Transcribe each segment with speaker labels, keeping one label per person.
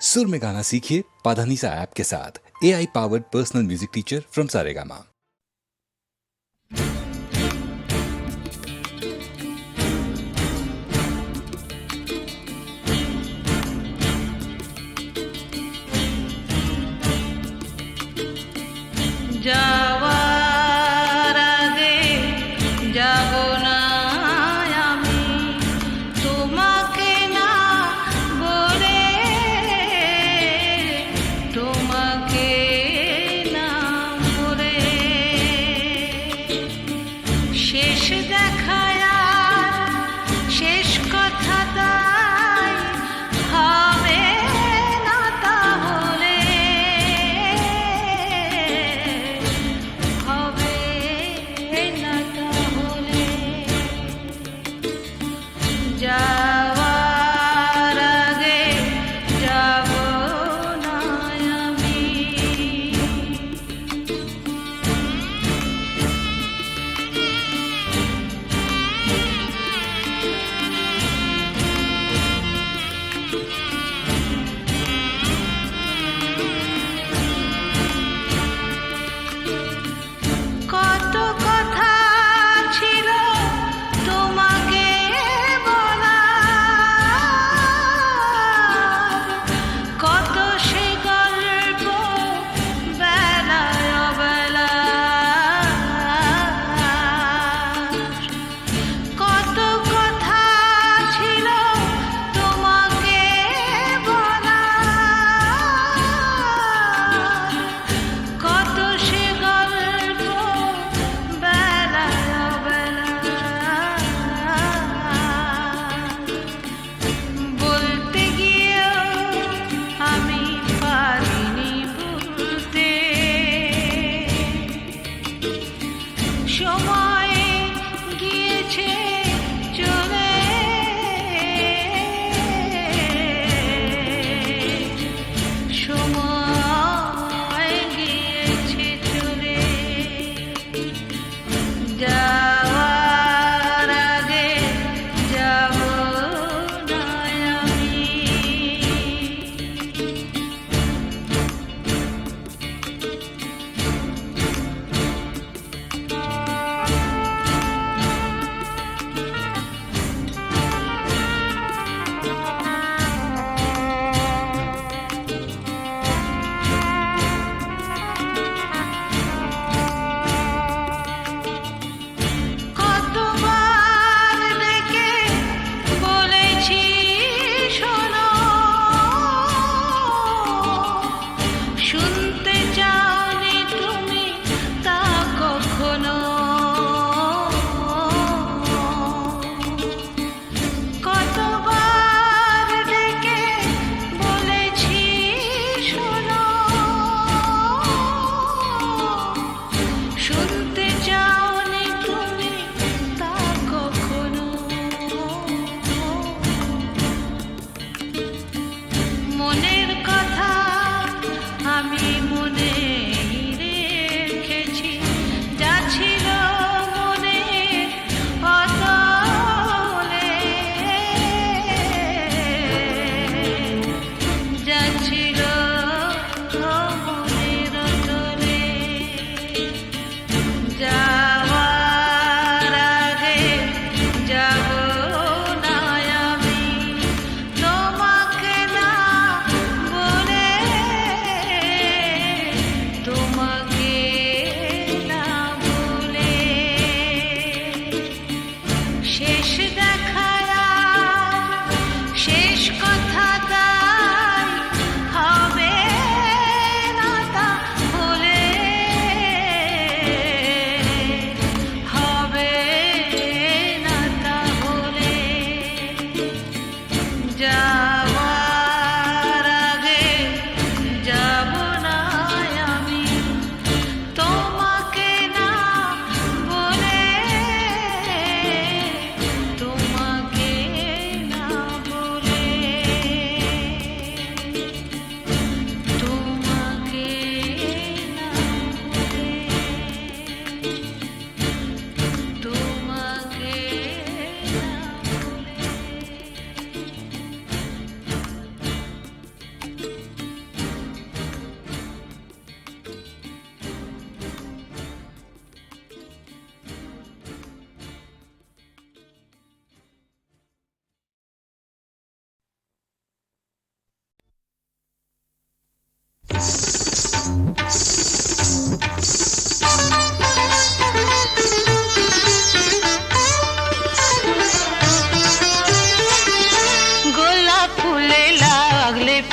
Speaker 1: सुर में गाना सीखिए पाधानीसा ऐप के साथ। AI powered personal music teacher from Saregama.
Speaker 2: যাওয়ার আগে যাব না আমি তোমাকে না বলে, তোমাকে না বলে।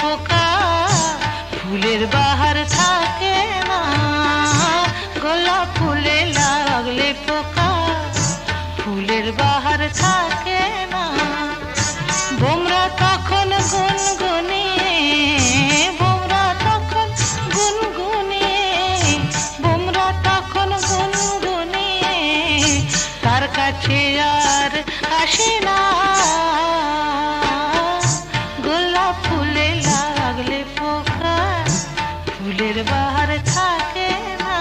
Speaker 2: পোকা ফুলের বাহার থাকে না, গোলাপ ফুলে লাগলে পোকা ফুলের বাহার থাকে না। বোমরা তখন গুনগুনিয়ে, বোমরা তখন গুনগুনিয়ে, বোমরা তখন গুনগুনিয়ে তার কাছে আর আসে না। গোলাপ ফুলে লাগলে পোকা ফুলের বাহার থাকে না।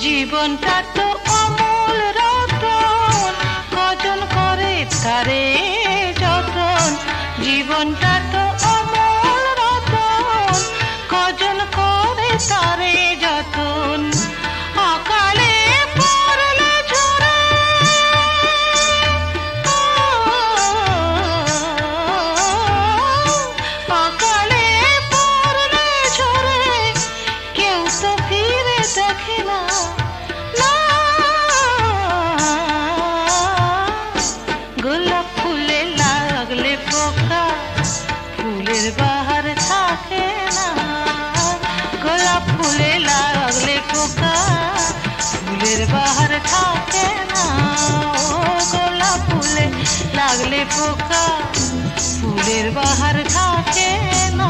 Speaker 2: জীবনটা তো অমূল রতন, কজন করে তারে যতন। জীবনটা তো অমূল রতন, কজন করে তারে যতন। অকালে পড়লে ঝরে, অকালে পড়লে ঝরে কেউ তো ফিরে দেখে না। গোলাপ ফুলে লাগলে পোকা ফুলের বাহার থাকে না, গোলাপ ফুলে লাগলে পোকা ফুলের বাহার থাকে না। ও গোলাপ ফুলে লাগলে পোকা ফুলের বাহার থাকে না।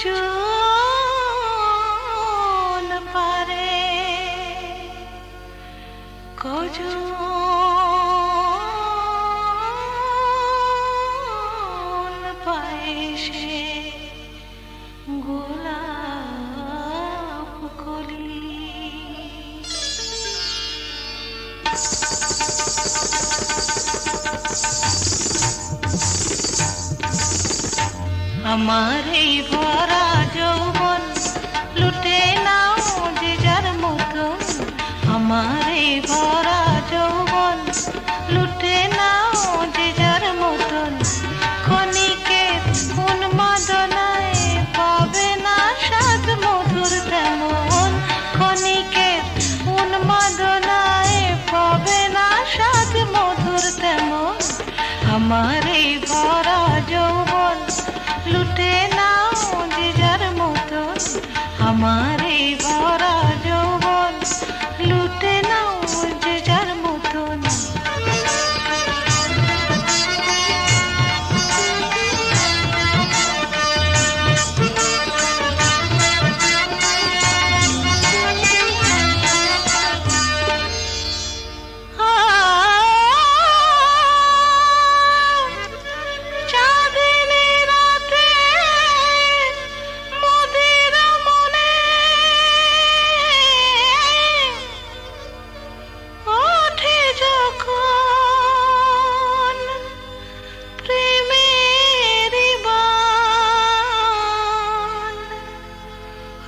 Speaker 2: কজন পারে কজন পায় সে গোলাপ কলি আমার এই ভরা যৌবন লুটে নাও যে যার মতন আমার এই ভরা যৌবন লুটে নাও যে যার মতন ক্ষণিকের উন্মাদনায় পাবে না স্বাদ মধুর তেমন ক্ষণিকের উন্মাদনায় পাবে না স্বাদ মধুর তেমন আমার এই ভরা যৌবন লুটে নাও যে যার মতন আমার এই ভরা যৌবন লুটে নাও যে যার মতন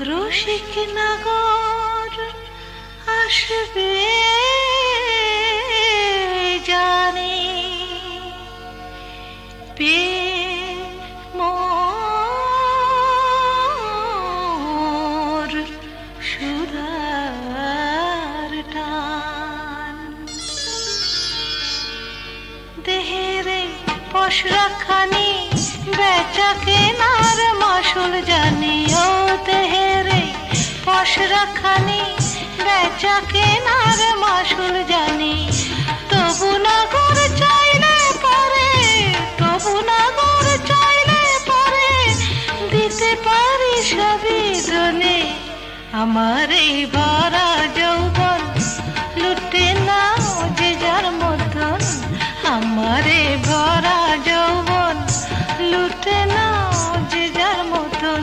Speaker 2: রসিক নগর আসবে জানি পে মোর সুধার টান দেহেরে পশরাখানি বেচা কেনার মাসুল জানি ও দেহেরে পশরাখানি বেচা কেনার মাসুল জানি তবু নগর চাইলে পরে তবু নগর চাইলে পরে দিতে পারি সবই দনে আমার এই ভরা যৌবন লুটে নাও যে যার মতন আমার এই ভরা যৌবন লুটে নাও যে যার মতন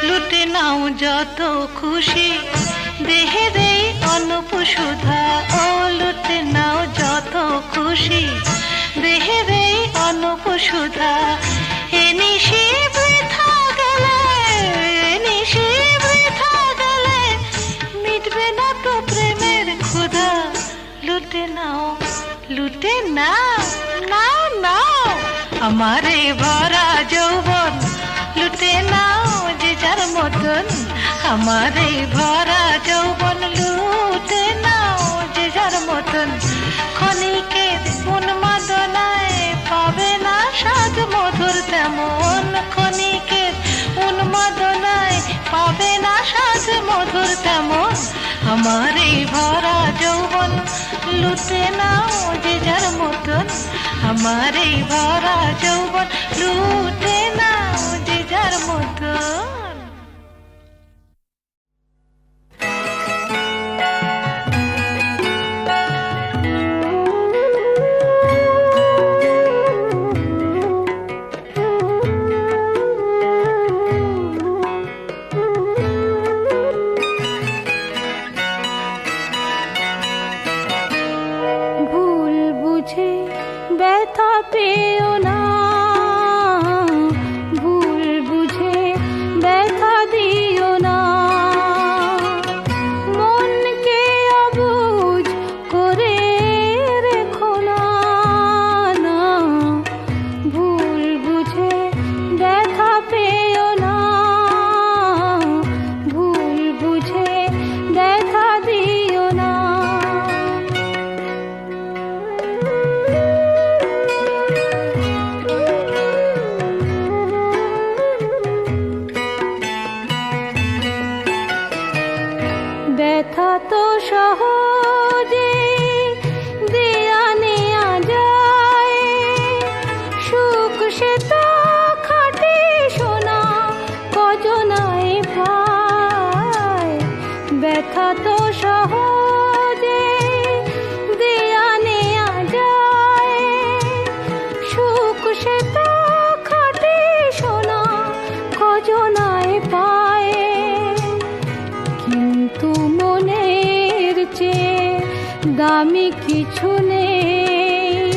Speaker 2: লুটে নাও যত খুশি দেহের এই অনুপ সুধা ও লুটে নাও যত খুশি দেহের এই অনুপ সুধা এ নিশি বৃথা গেলে এ নিশি বৃথা গেলে মিটবে না তো প্রেমের ক্ষুধা লুটে নাও নাও নাও আমার এই ভরা যৌবন লুটে নাও যে যার মতন আমার এই ভরা যৌবন লুটে নাও যে যার মতন ক্ষণিকের উন্মাদনায় পাবে না স্বাদ মধুর তেমন ক্ষণিকের উন্মাদনায় পাবে না স্বাদ মধুর তেমন আমার এই ভরা যৌবন লুটে নাও যে যার মতন আমার এই ভরা যৌবন লুটে নাও যে যার মতন
Speaker 3: ভুল বুঝে ব্যথা পেও না কিছু নেই,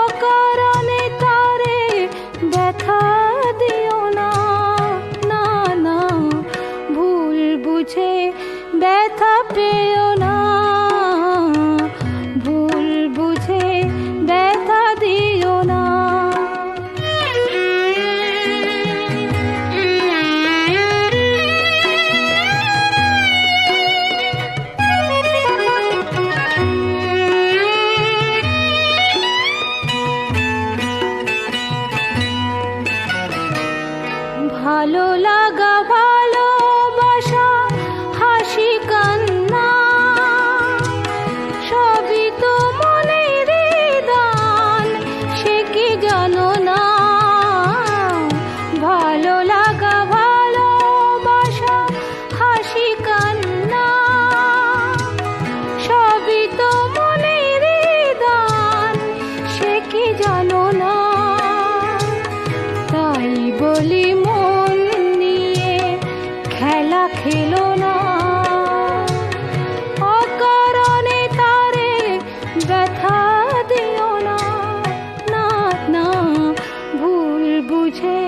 Speaker 3: অকারণে তারে ব্যথা দিও না, না না ভুল বুঝে ব্যথা পেও না, ভুল বুঝে ব্যথা দিও না। ভালো লাগা ভালোবাসা হাসি কান্না সবই তো মনের দান, সে কি জানো না? ভালো লাগা ভালোবাসা হাসি কান্না সবই তো মনের দান, সে কি জানো না? তাই বলি মন নিয়ে খেলা খেলো না, অকারণে তারে ব্যথা দিও না, না না ভুল বুঝে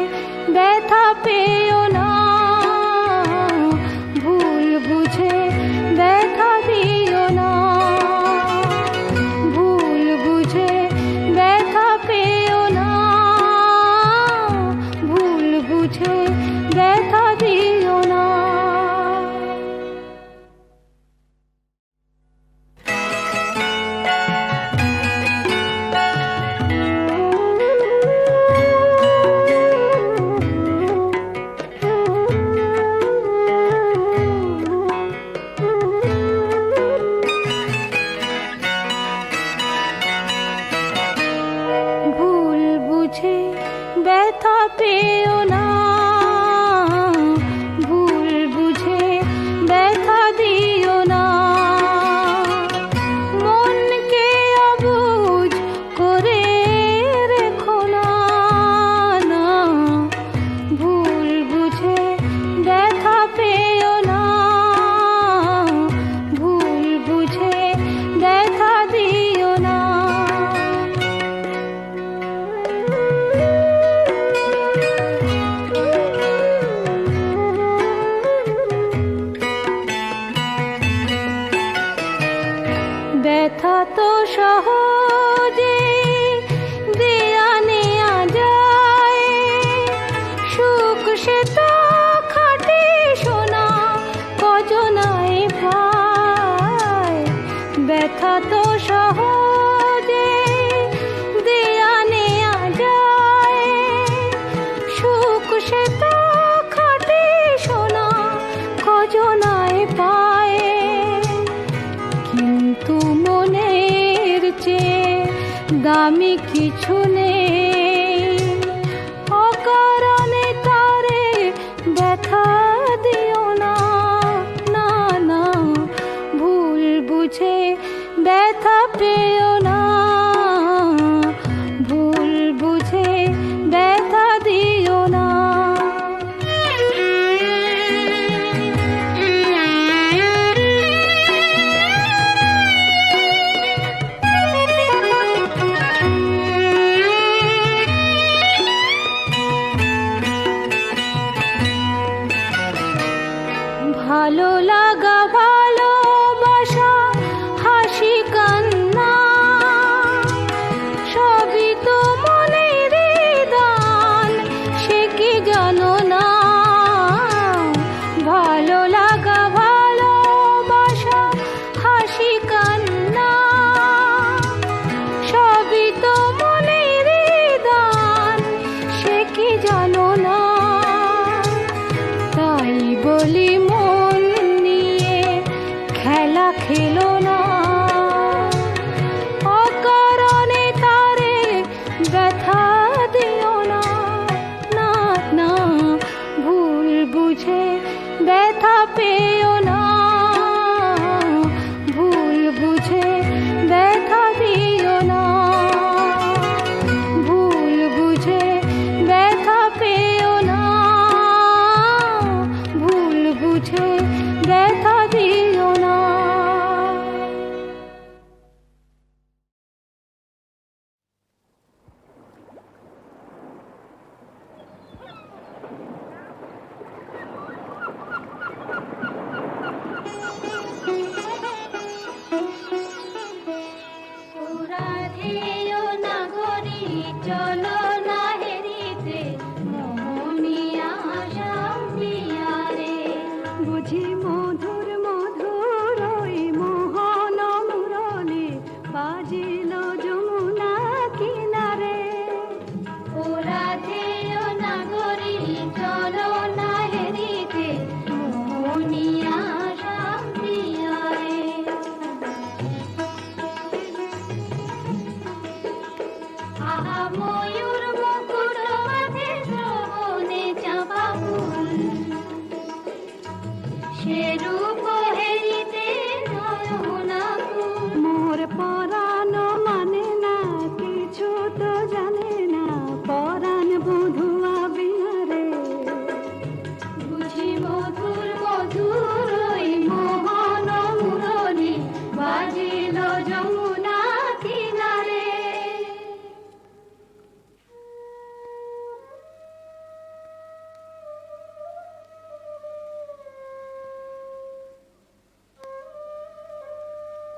Speaker 3: ব্যথা পেও না, ভুল বুঝে ব্যথা দিও না, ভুল বুঝে ব্যথা পেও না, ভুল বুঝে ব্যথা দিও না। ভুল বুঝে ব্যথা পেও না, ভুল বুঝে ব্যথা দিও না, মনকে অবুঝ করে রেখো না, না ভুল বুঝে ব্যথা পেও না, ভুল বুঝে ব্যথা দিও না। ব্যথা তো সহজে দেয়া নেয়া যায়, সুখ সে তো খাটে সোনা কজনায় পায়। ব্যথা তো সহজে দেয়া নেয়া যায়, সুখ সে তো খাটে সোনা কজনায় পায়। কিন্তু মনের চেয়ে দামি কিছু নেই, অকারণে তারে ব্যথা দিও না, না না ভুল বুঝে ব্যথা পেও না, ভুল বুঝে ব্যথা দিও না।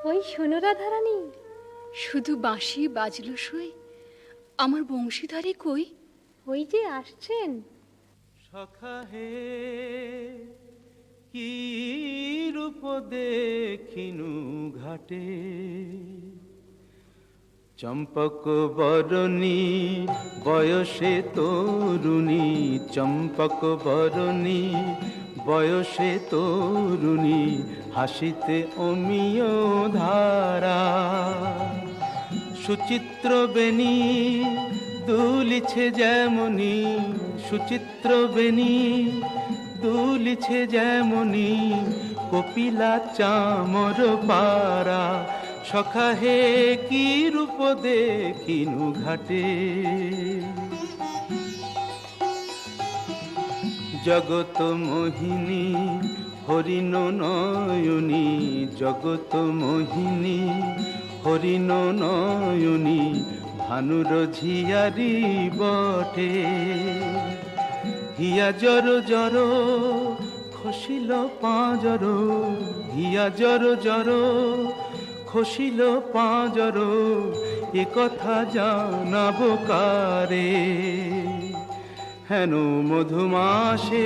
Speaker 3: ওই শোনো রাধারানী,
Speaker 4: শুধু বাঁশি বাজলো সই, আমার বংশীধারী কই?
Speaker 3: ওই যে আসছেন।
Speaker 5: সখা হে কি রূপ দেখিনু ঘাটে, চম্পক বরণী বয়সে তরুণী, চম্পক বরণী বয়সে তরুণী, হাসিতে অমিয় ধারা। সুচিত্র বেণী দুলিছে যেমনি, সুচিত্র বেণী দুলিছে যেমনি, কপিলা চামর পারা। সখা হে কি রূপ দেখিনু ঘাটে, জগত মোহিনী হরিণ নয়নী, জগত মোহিনী হরিণ নয়নী, ভানুর ঝিয়ারি বটে। হিয়া জর জর খসিল পাঁজর, হিয়া জর জর খসিল পাঁজর, এ কথা জানাবো কারে। হেন মধুমাসে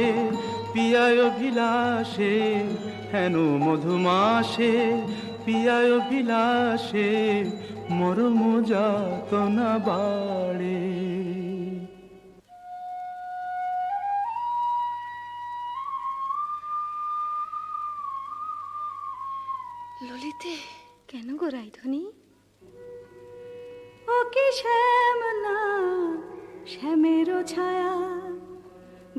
Speaker 5: পিয়ায় বিলাসে, হেন মধুমাসে পিয়ায় বিলাসে, মরম যাতনা বাড়ে।
Speaker 4: ললিতে,
Speaker 3: কেন গো রাইধনী? ও কি শ্যাম না শ্যামের ছায়া,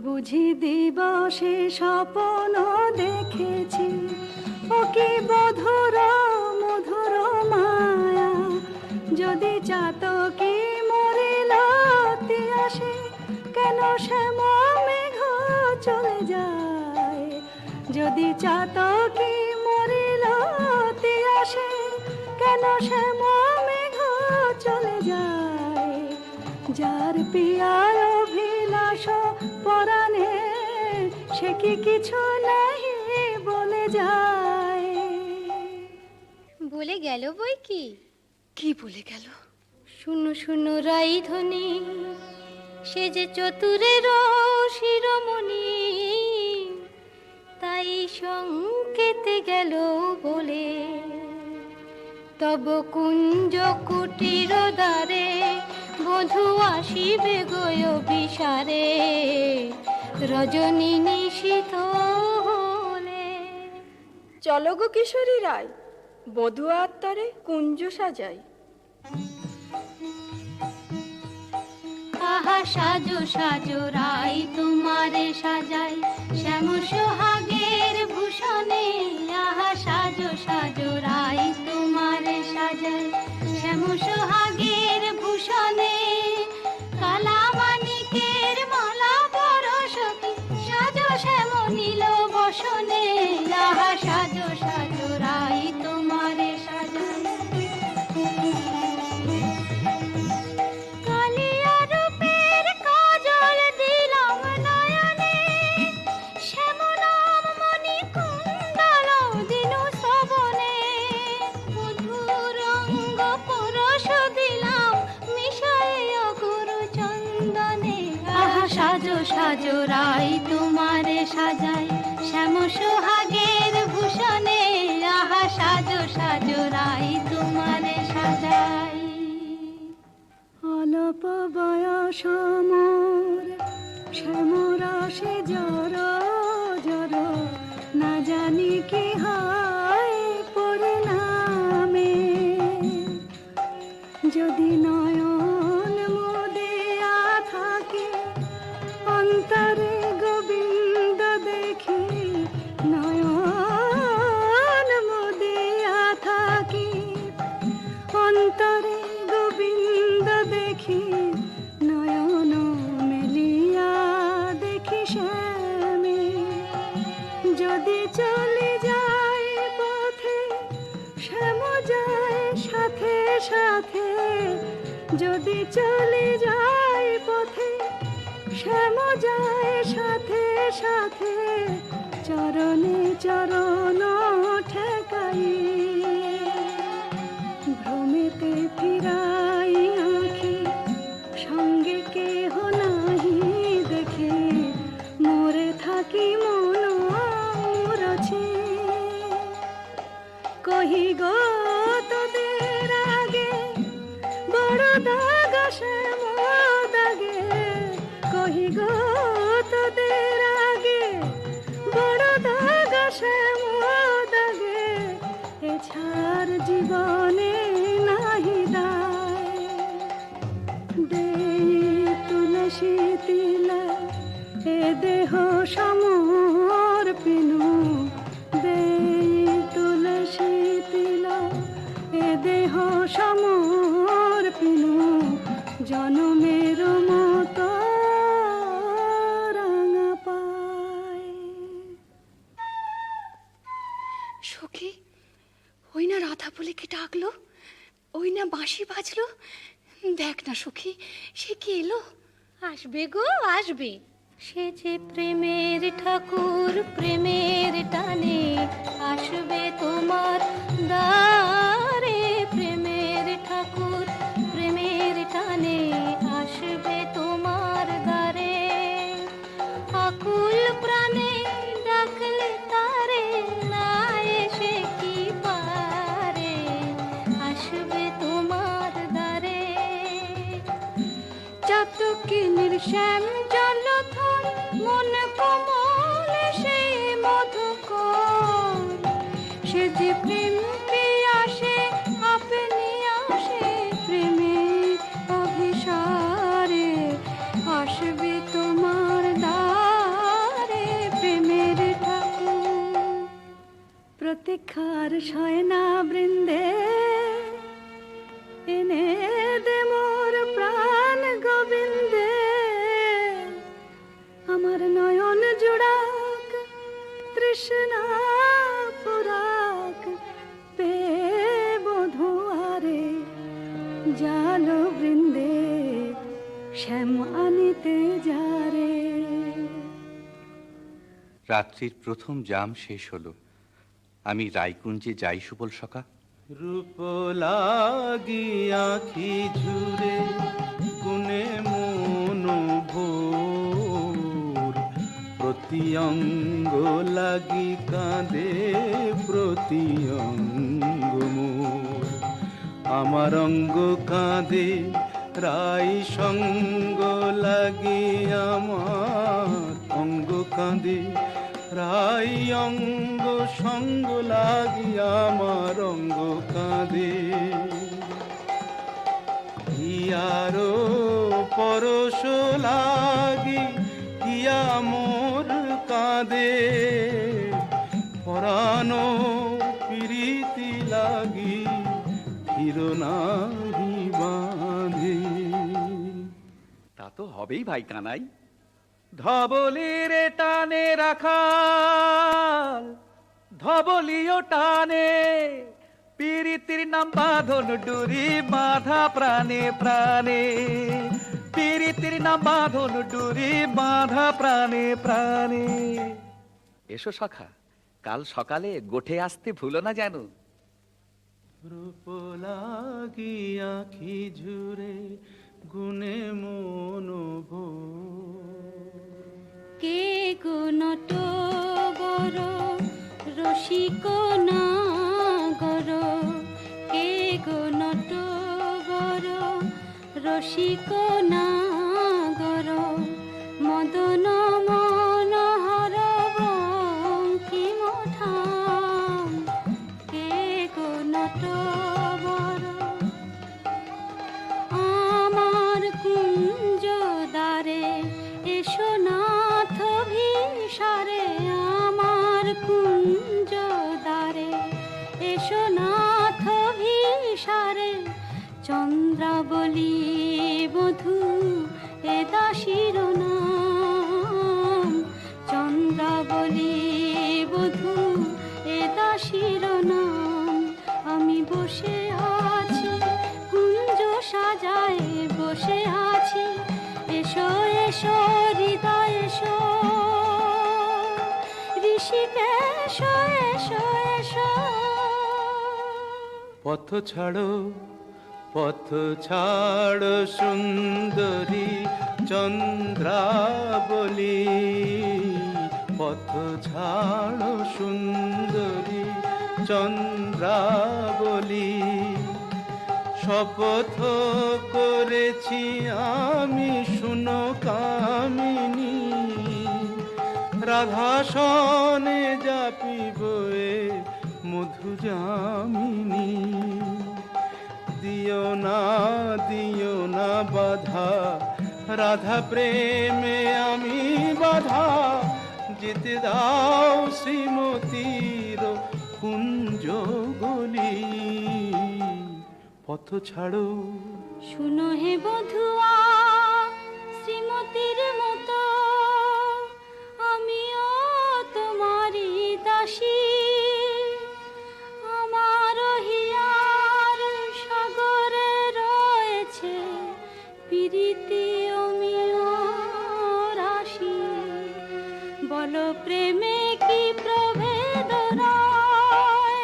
Speaker 3: বুঝি দিবসে স্বপ্ন দেখেছি। ও কি মধুর মধুর মায়া, যদি চাতকি মরিল আসে, কেন শ্যাম মেঘ চলে যায়। যদি চাতকি মরিল আসে, কেন শ্যাম মেঘ চলে যায়। যার পিয়ার অভিলাষ পরাণে, সে কি কিছু নাহি বলে যায়। বলে গেল বই কি?
Speaker 4: কি বলে গেল?
Speaker 3: শুনো শুনো রাইধনী, সে যে চতুরের শিরোমণি, তাই সংকেতে গেল বলে। তব কুঞ্জ কুটির দ্বারে, বধূ আসিবে গয় বিসারে, রজনী নিশীথ হলে।
Speaker 4: চলো গো কিশোরী রায়, বধূ আত্মারে কুঞ্জ সাজাই।
Speaker 3: আহা সাজো সাজো রাই তোমারে সাজাই, শ্যাম সোহাগের ভূষণে। আহা সাজো সাজো রাই তোমারে সাজাই, শ্যাম সোহাগের ভূষণে। কালা মানিকের মালা পরশকি, সাজো শ্যাম নীল বসনে। আহা সাজো সাজো রাই তোমারে সাজাই। সাজো সাজো রাই তোমারে সাজাই, শ্যাম সোহাগের ভূষণে। আহা সাজো সাজো রাই তোমারে সাজাই। অল্প বয়স মোর শ্যামরাশে জর জর, না জানি কি হয় পরিণামে। যদি নয়ন মুদিয়া থাকে, অন্তরে গোবিন্দ দেখি। নয়ন মুদিয়া থাকি, অন্তরে গোবিন্দ দেখি। নয়ন মেলিয়া দেখি শ্যামে, যদি চলে যায় পথে, শ্যাম যায় সাথে সাথে। যদি চলে যায় পথে, শ্যাম যায় সাথে সাথে। চরণে চরণ ঠেকাই, তোদের আগে বড় দাগা শ্যাম দাগে এছাড় জীবনে নাহি দায় দেই তুলসী তিলা এ দেহ সমর পিনু দেই তুলসী তিলা এ দেহ সমর পিনু জনমের মতো রাঙা পায়।
Speaker 6: সখী, ওই না রাধা বলে কে ডাকলো, ওই না বাঁশি বাজলো, দেখ না সখী, সে কি এলো?
Speaker 3: আসবে গো আসবে, সে যে প্রেমের ঠাকুর প্রেমের টানে আসবে তোমার দ্বারে, প্রেমের ঠাকুর প্রেমের টানে আসবে তোমার দ্বারে, আকুল প্রাণে ডাকলে তারে না এসে কি পারে, আসবে তোমার দ্বারে। চাতকিনীর শ্যাম জলধর মন কোমল সেই মধুকর, সে যে প্রেম পিয়াসে আপনি আসে প্রেমে অভিসারে, আসবে তোমার দ্বারে প্রেমের ঠাকুর। প্রতীক্ষার শয়না বৃন্দে এনে দে মোর প্রাণ গোবিন্দে, আমার নয়ন জোড়াক তৃষ্ণা পুরাক পে বধুয়ারে, জালো বৃন্দে শ্যাম আনিতে যারে।
Speaker 7: রাত্রির প্রথম জাম শেষ হলো, আমি রায়কুঞ্জে যাই সুবল সখা।
Speaker 5: রূপ লাগি আখি ঝুরে গুনে মন ভোর, প্রতি অঙ্গ লাগি কাঁদে প্রতি অঙ্গ মোর, আমার অঙ্গ কাঁদে রাই সঙ্গ লাগি, আমার অঙ্গ কাঁদে রাই অঙ্গ সঙ্গ লাগি, আমার অঙ্গ কাঁদে। হিয়ারো পরশ লাগি হিয়া মোর কাঁদে, পরানো প্রীতি লাগি ফিরো নাহি বাঁধে।
Speaker 7: তা তো হবেই ভাই কানাই।
Speaker 5: ধবলির টানে রাখাল ধবলিও টানে, পীরিতির নাম বাঁধন ডুরি বাঁধা প্রাণে প্রাণে, পীরিতির নাম বাঁধন ডুরি বাঁধা প্রাণে প্রাণে।
Speaker 7: এসো সখা, কাল সকালে গোঠে আসতে ভুলো না যেন।
Speaker 5: রূপ লাগি আখি ঝুরে গুনে মন
Speaker 3: কে গো নটবর রসিক নাগর, কে গো নটবর রসিক নাগর, মদন মনোহর বঙ্কিম ঠাম, কে গো নটবর আমার কুঞ্জ দ্বারে এসো নাথ ভিসারে, আমার কুঞ্জ দ্বারে এসো নাথ ভিসারে, চন্দ্রাবলী বধূ এ দাসীর নাম, চন্দ্রাবলী বধূ এ দাসীর নাম। আমি বসে আছি কুঞ্জ সাজায় বসে আছি, এসো এসো হৃদয় এসো, ঋষিকেশ এসো এসো।
Speaker 5: পথ ছাড়ো সুন্দরী চন্দ্রাবলী, পথ ছাড়ো সুন্দরী চন্দ্রাবলী, শপথ করেছি আমি শুনো কামিনী, রাধা সনে জাপিব এ মধু যামিনী। দিও না বাধা, রাধা প্রেমে আমি বাধা, যেতে দাও শ্রীমতীর কুঞ্জ গলি। পথ ছাড়ো
Speaker 3: শুনো হে বধুয়া, শ্রীমতীর মতো আমিও তোমারই দাসী। আমার হিয়ার সাগরে রয়েছে প্রীতি অমিয় রাশি। বলো প্রেমে কি প্রভেদ রয়,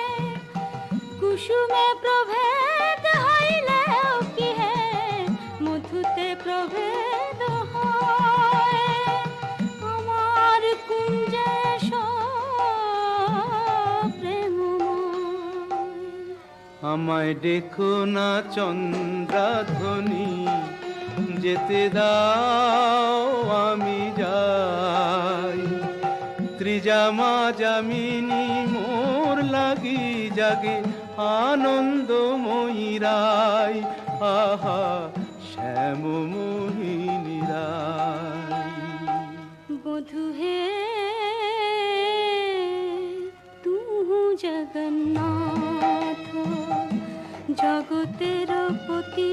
Speaker 3: কুসুমে প্রভেদ হইলেও কি হে মধুতে প্রভেদ হয়। আমার কুঞ্জে প্রেমময়।
Speaker 5: আমায় ডেকো না চন্দ্রাধ্বনি, যেতে দাও আমি যাই। ত্রিজামা যামিনী মোর লাগি জাগে আনন্দময়ী রায়। আহা শ্যাম মোহিনী রায়।
Speaker 3: বধু হে তুহু জগন্নাথ, জগতের পতি।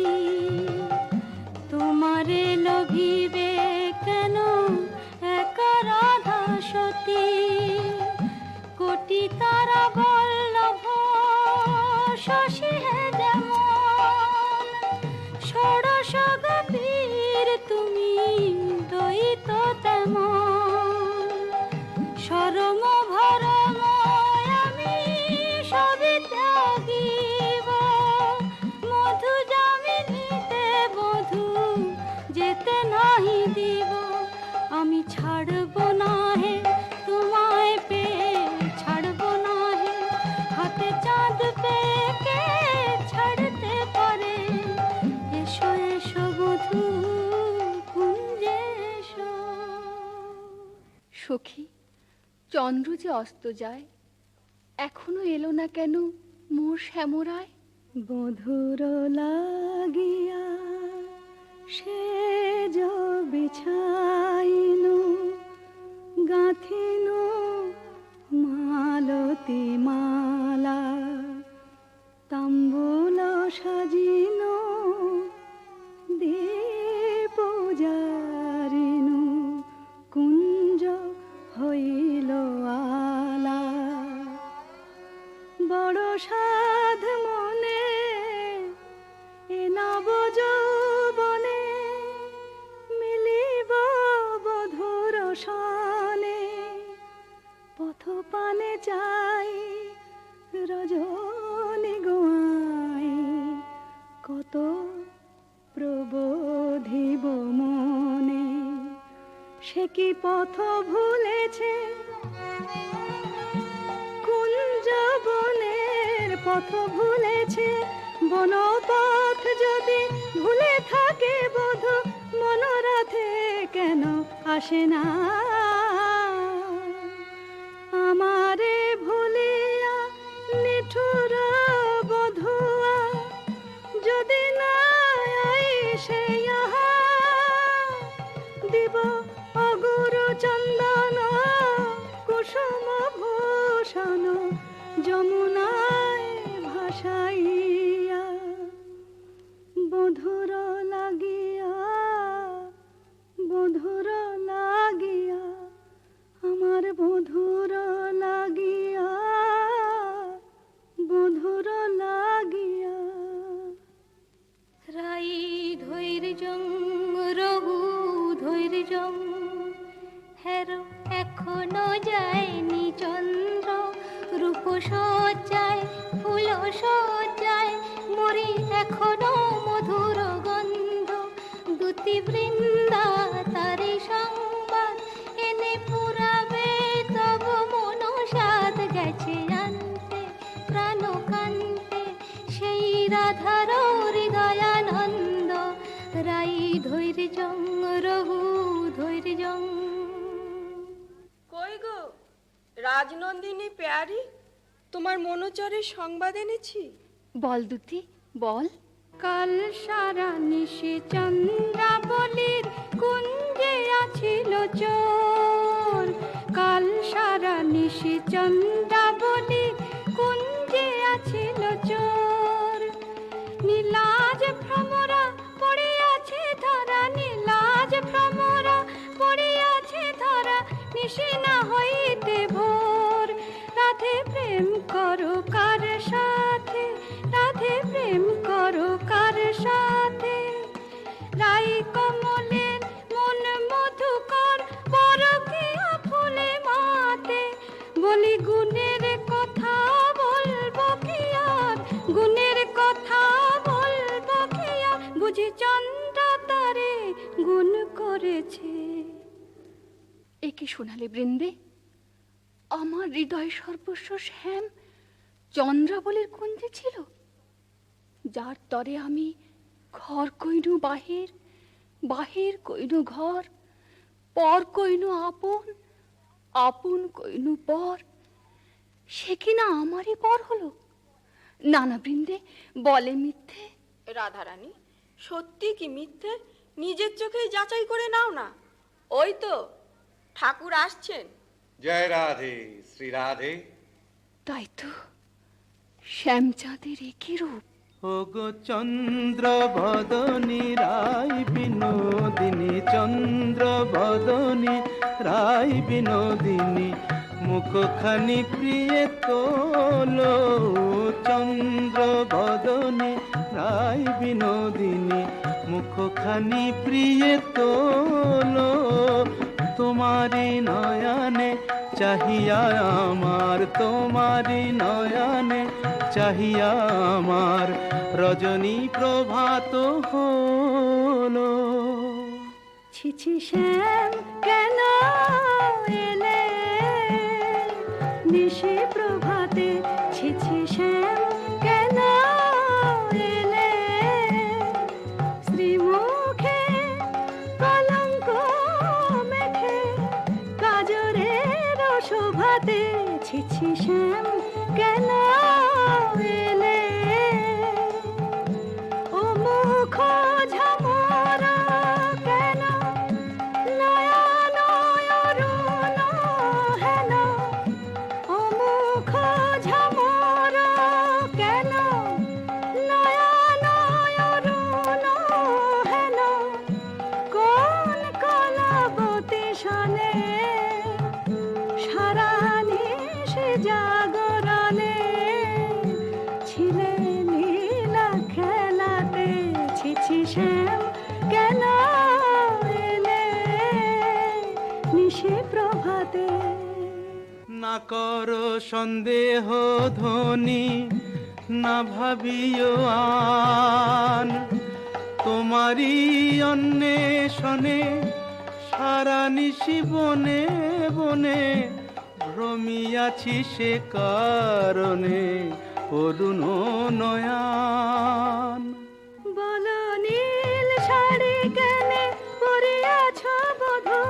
Speaker 3: তোমারে লোভিবে কেন একা রাধা সতী। কোটি তারা বল্লভ শশী হে যেমন, ষোড়শ গোপীর তুমি দ্বৈত তেমন। শরম ভরম আমি সবই ত্যাগিব, মধু যামিনীতে বধূ যেতে নাহি দিব। আমি ছাড়ব না হে তোমায় পেয়ে, ছাড়ব না হে হাতে চাঁদ পেয়ে কে ছাড়তে পারে। এসো এসো বধূ কুঞ্জে এসো।
Speaker 6: সখী, চন্দ্র যে অস্ত যায়, এখনো এলো না কেন মোর শ্যামরায়?
Speaker 3: বধুর লাগিয়া সে বিছাইনু, গাঁথিনু মালতী মালা। তাম্বুল সাজিনু দীপ জারিনু, কুঞ্জ হইল আলা। বড় সাধ মনে এ নব যৌবনে, মিলিব বধুর সনে। পথ পানে চাই রজনী গোয়াই, কত প্রবোধিব মনে। সে কি পথ ভুলেছে কুঞ্জ বনের পথ ভুলেছে। বনপথ যদি ভুলে থাকে বধূ, মনোরথে কেন আসে না। আমারে ভুলিয়া নিঠুর বধুয়া, যদি না আইসে ইহা, দিব অগুরু চন্দন কুসুম ভূষণ যমুনায় ভাসাইয়া। বধুর লাগিয়া, বধুর লাগিয়া, আমার বধুর লাগিয়া, বধুর লাগিয়া। রাই ধৈর্যং রঘু ধৈর্যং, হেরো এখনো যায়নি চন্দ্র। রূপ সজ্জায় ফুল সজ্জায় মরি এখনো মধুর গন্ধ। দুতি বৃন্দা তারে সংবাদ এনে পুরাবে, তব মন সাদ গেছে আনতে প্রাণ কান্তে। সেই রাধার হৃদয়ানন্দ, রাই ধৈর্যং রঘু ধৈর্যং।
Speaker 4: কই রাজনন্দিনী পেয়ারি, তোমার মনোচরের সংবাদ এনেছি।
Speaker 6: বল দুতি বল।
Speaker 3: কাল সারা নিশি চন্দ্রাবলীর কুঞ্জে আছিল চোর, কাল সারা নিশি চন্দ্রাবলীর কুঞ্জে আছিল চোর। নীলাজ ভ্রমরা পড়িয়াছে ধরা, নীলাজ ভ্রমরা পড়িয়াছে ধরা, নিশি না হইতে ভোর। রাধে প্রেম করো কার সাথে, রাধে প্রেম করো কার সাথে। রাই কমলের মন মধুকর, পরকীয়া ফুলে মাতে। বলি গুণের কথা বলবো কি আর, গুণের কথা বলবো কি আর। বুঝি চন্দ্রা তারে গুণ করেছে।
Speaker 6: এ কি শোনালে বৃন্দে? আমার হৃদয় সর্বস্ব শ্যাম চন্দ্রাবলীর কুঞ্জে ছিল, যার তরে আমি ঘর কইনু বাহির, বাহির কইনু ঘর, পর কইনু আপন, আপন কইনু পর। সে কিনা আমারই পর হলো? না না বৃন্দে, বলে মিথ্যে।
Speaker 4: রাধারানী, সত্যি কি মিথ্যে নিজের চোখেই যাচাই করে নাও না। ওই তো ঠাকুর আসছেন।
Speaker 8: জয় রাধে, শ্রী রাধে।
Speaker 6: তাই তো, শ্যামচাঁদের একই রূপ।
Speaker 5: ওগো চন্দ্র বদনী রায় বিনোদিনী, চন্দ্র বদনী রায় বিনোদিনী, মুখখানি প্রিয়ে তোলো। চন্দ্র বদনী রায় বিনোদিনী, মুখখানি প্রিয়ে তোলো। তোমারি নয়নে চাহিয়া আমার, তোমারি নয়নে চাহিয়া আমার, রজনী প্রভাত হলো।
Speaker 3: ছিছি শ্যাম কেন এলে নিশি প্রভাতে, ছিছি শ্যাম কেন এলে। শ্রীমুখে কলঙ্ক মেখে কাজরের শোভাতে, ছিছি শ্যাম কেন এলে। ও মুখ ঝামরা কেন, নয়ন অরুণ হেন। ও মুখ ঝামরা কেন, নয়ন অরুণ হেন। কোন কলাবতী শনে সারা নিশি জাগরণে, ছিলে নীলা খেলাতে। ছিছি শ্যাম কেন এলে নিশি প্রভাতে।
Speaker 5: না করো সন্দেহ ধ্বনি, না ভাবিও আন, তোমারই অন্বেষণে সারা নিশি বনে বনে ভ্রমিয়াছি, সে কারণে অরুণ নয়ান।
Speaker 3: বলো নীল শাড়ি কেনে পরিয়াছ বধূ,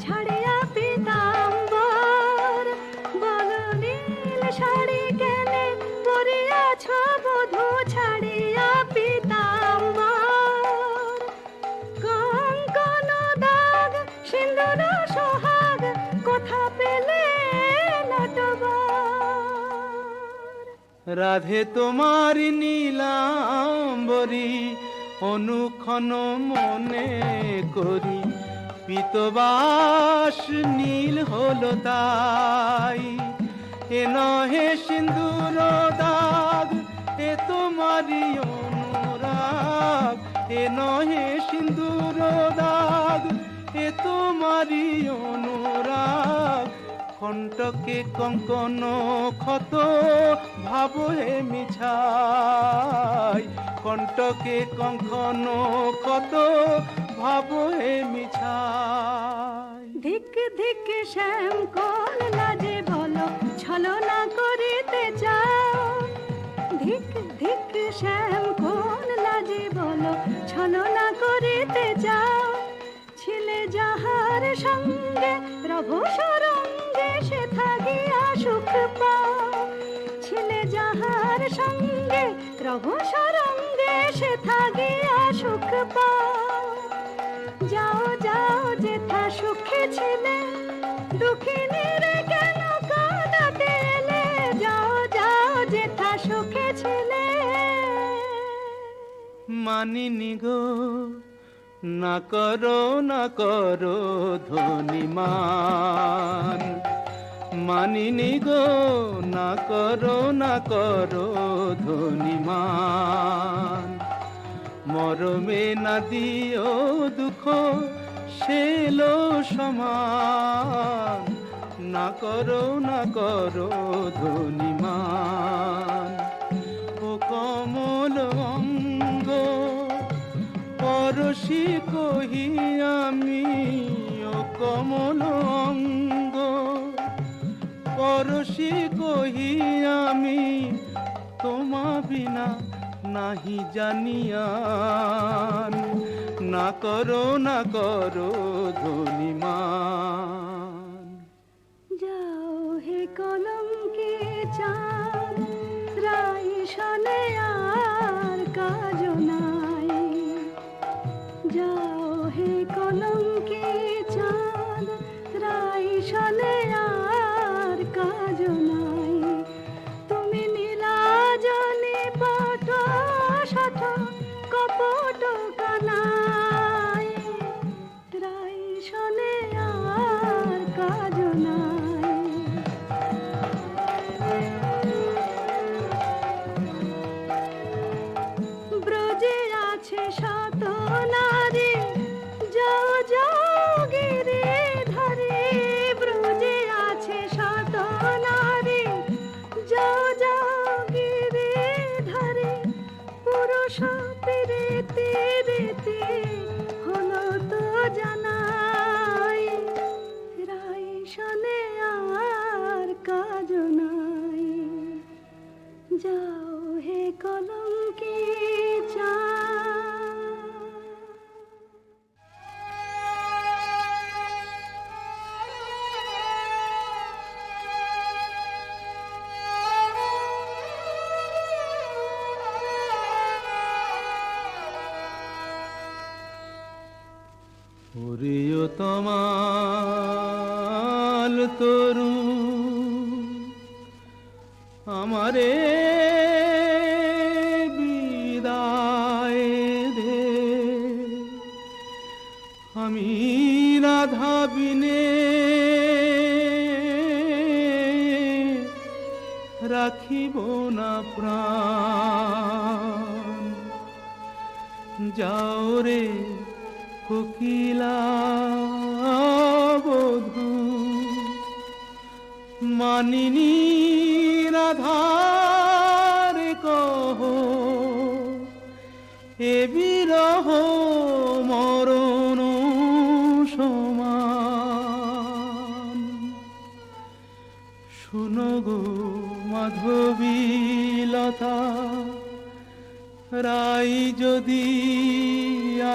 Speaker 3: ছাড়িয়া পীতাম্বর। বলো নীল শাড়ি কেনে পরিয়াছ বধূ, ছাড়িয়া পীতাম্বর। কঙ্কন দাগ সিন্দুর সোহাগ, কোথা পেলে নটবর।
Speaker 5: রাধে তোমার নীলাম্বরী অনুক্ষণ মনে করি, পীতবাস নীল হলো তাই। এ নহে সিন্দুর দাগ, এ তোমারই অনুরাগ। এ নহে সিন্দুর দাগ, এ তোমারই অনুরাগ। কণ্টকে কঙ্কন ক্ষত ভাব হে মিছাই, কণ্টকে কঙ্কন ক্ষত ভাব হে মিছাই।
Speaker 3: ধিক ধিক শ্যাম কোন লাজে বলো, ছলনা করিতে চাও। ধিক ধিক শ্যাম কোন লাজে বলো, ছলনা করিতে চাও। ছিলে যাহার সঙ্গে রঘু সরঙ্গে, সে থাকিয়া সুখ পাও। ছেলে যাহার সঙ্গে রহস্য রঙ্গে সে থাকিয়া সুখ পাও। যাও যাও যেথা সুখে ছিলে, দুঃখিনী রে কেন কাঁদাতে এলে? যাও যাও যেথা সুখে ছিলে।
Speaker 5: মানিনি গো না করো ধনিমান, মানিনি গো না করো ধনিমান। মরমে না দিও দুঃখ সেলো সমান, না করো ধনিমান। ও কমল অঙ্গ পরশি কহি আমি, ও কমল অঙ্গ পরশি কহি আমি, তোমা বিনা নাহি জানিয়ান, না করো ধনিমান।
Speaker 3: যাও হে কলঙ্কে চাঁদ, রাই শনে আর কাজ নাই। যাও হে কলঙ্কে চাঁদ, রাই শনে আর কাজ নাই। তুমি নীলাজনে পট শঠ কপট কানাই, রাই শনে আর কাজ নাই। ব্রজে আছে শত নারী, যাও যাও গিরি ধরে। ব্রজে আছে শত নারী, যাও যাও গিরি ধরে। পুরুষ পিরিতি রীতি হলো তো জানাই, রাই শনে আর কাজ নাই। যাও হে কলঙ্কে চাঁদ।
Speaker 5: ওরিও তমাল তরু আমারে বিদায় দে, আমি রাধা বিনে রাখিব না প্রাণ। যাও রে কোকিলা বধূ, মানিনী রাধার কহ, এ বিরহ মরণ সমান। শুনো গো মাধবীলতা, রাই যদি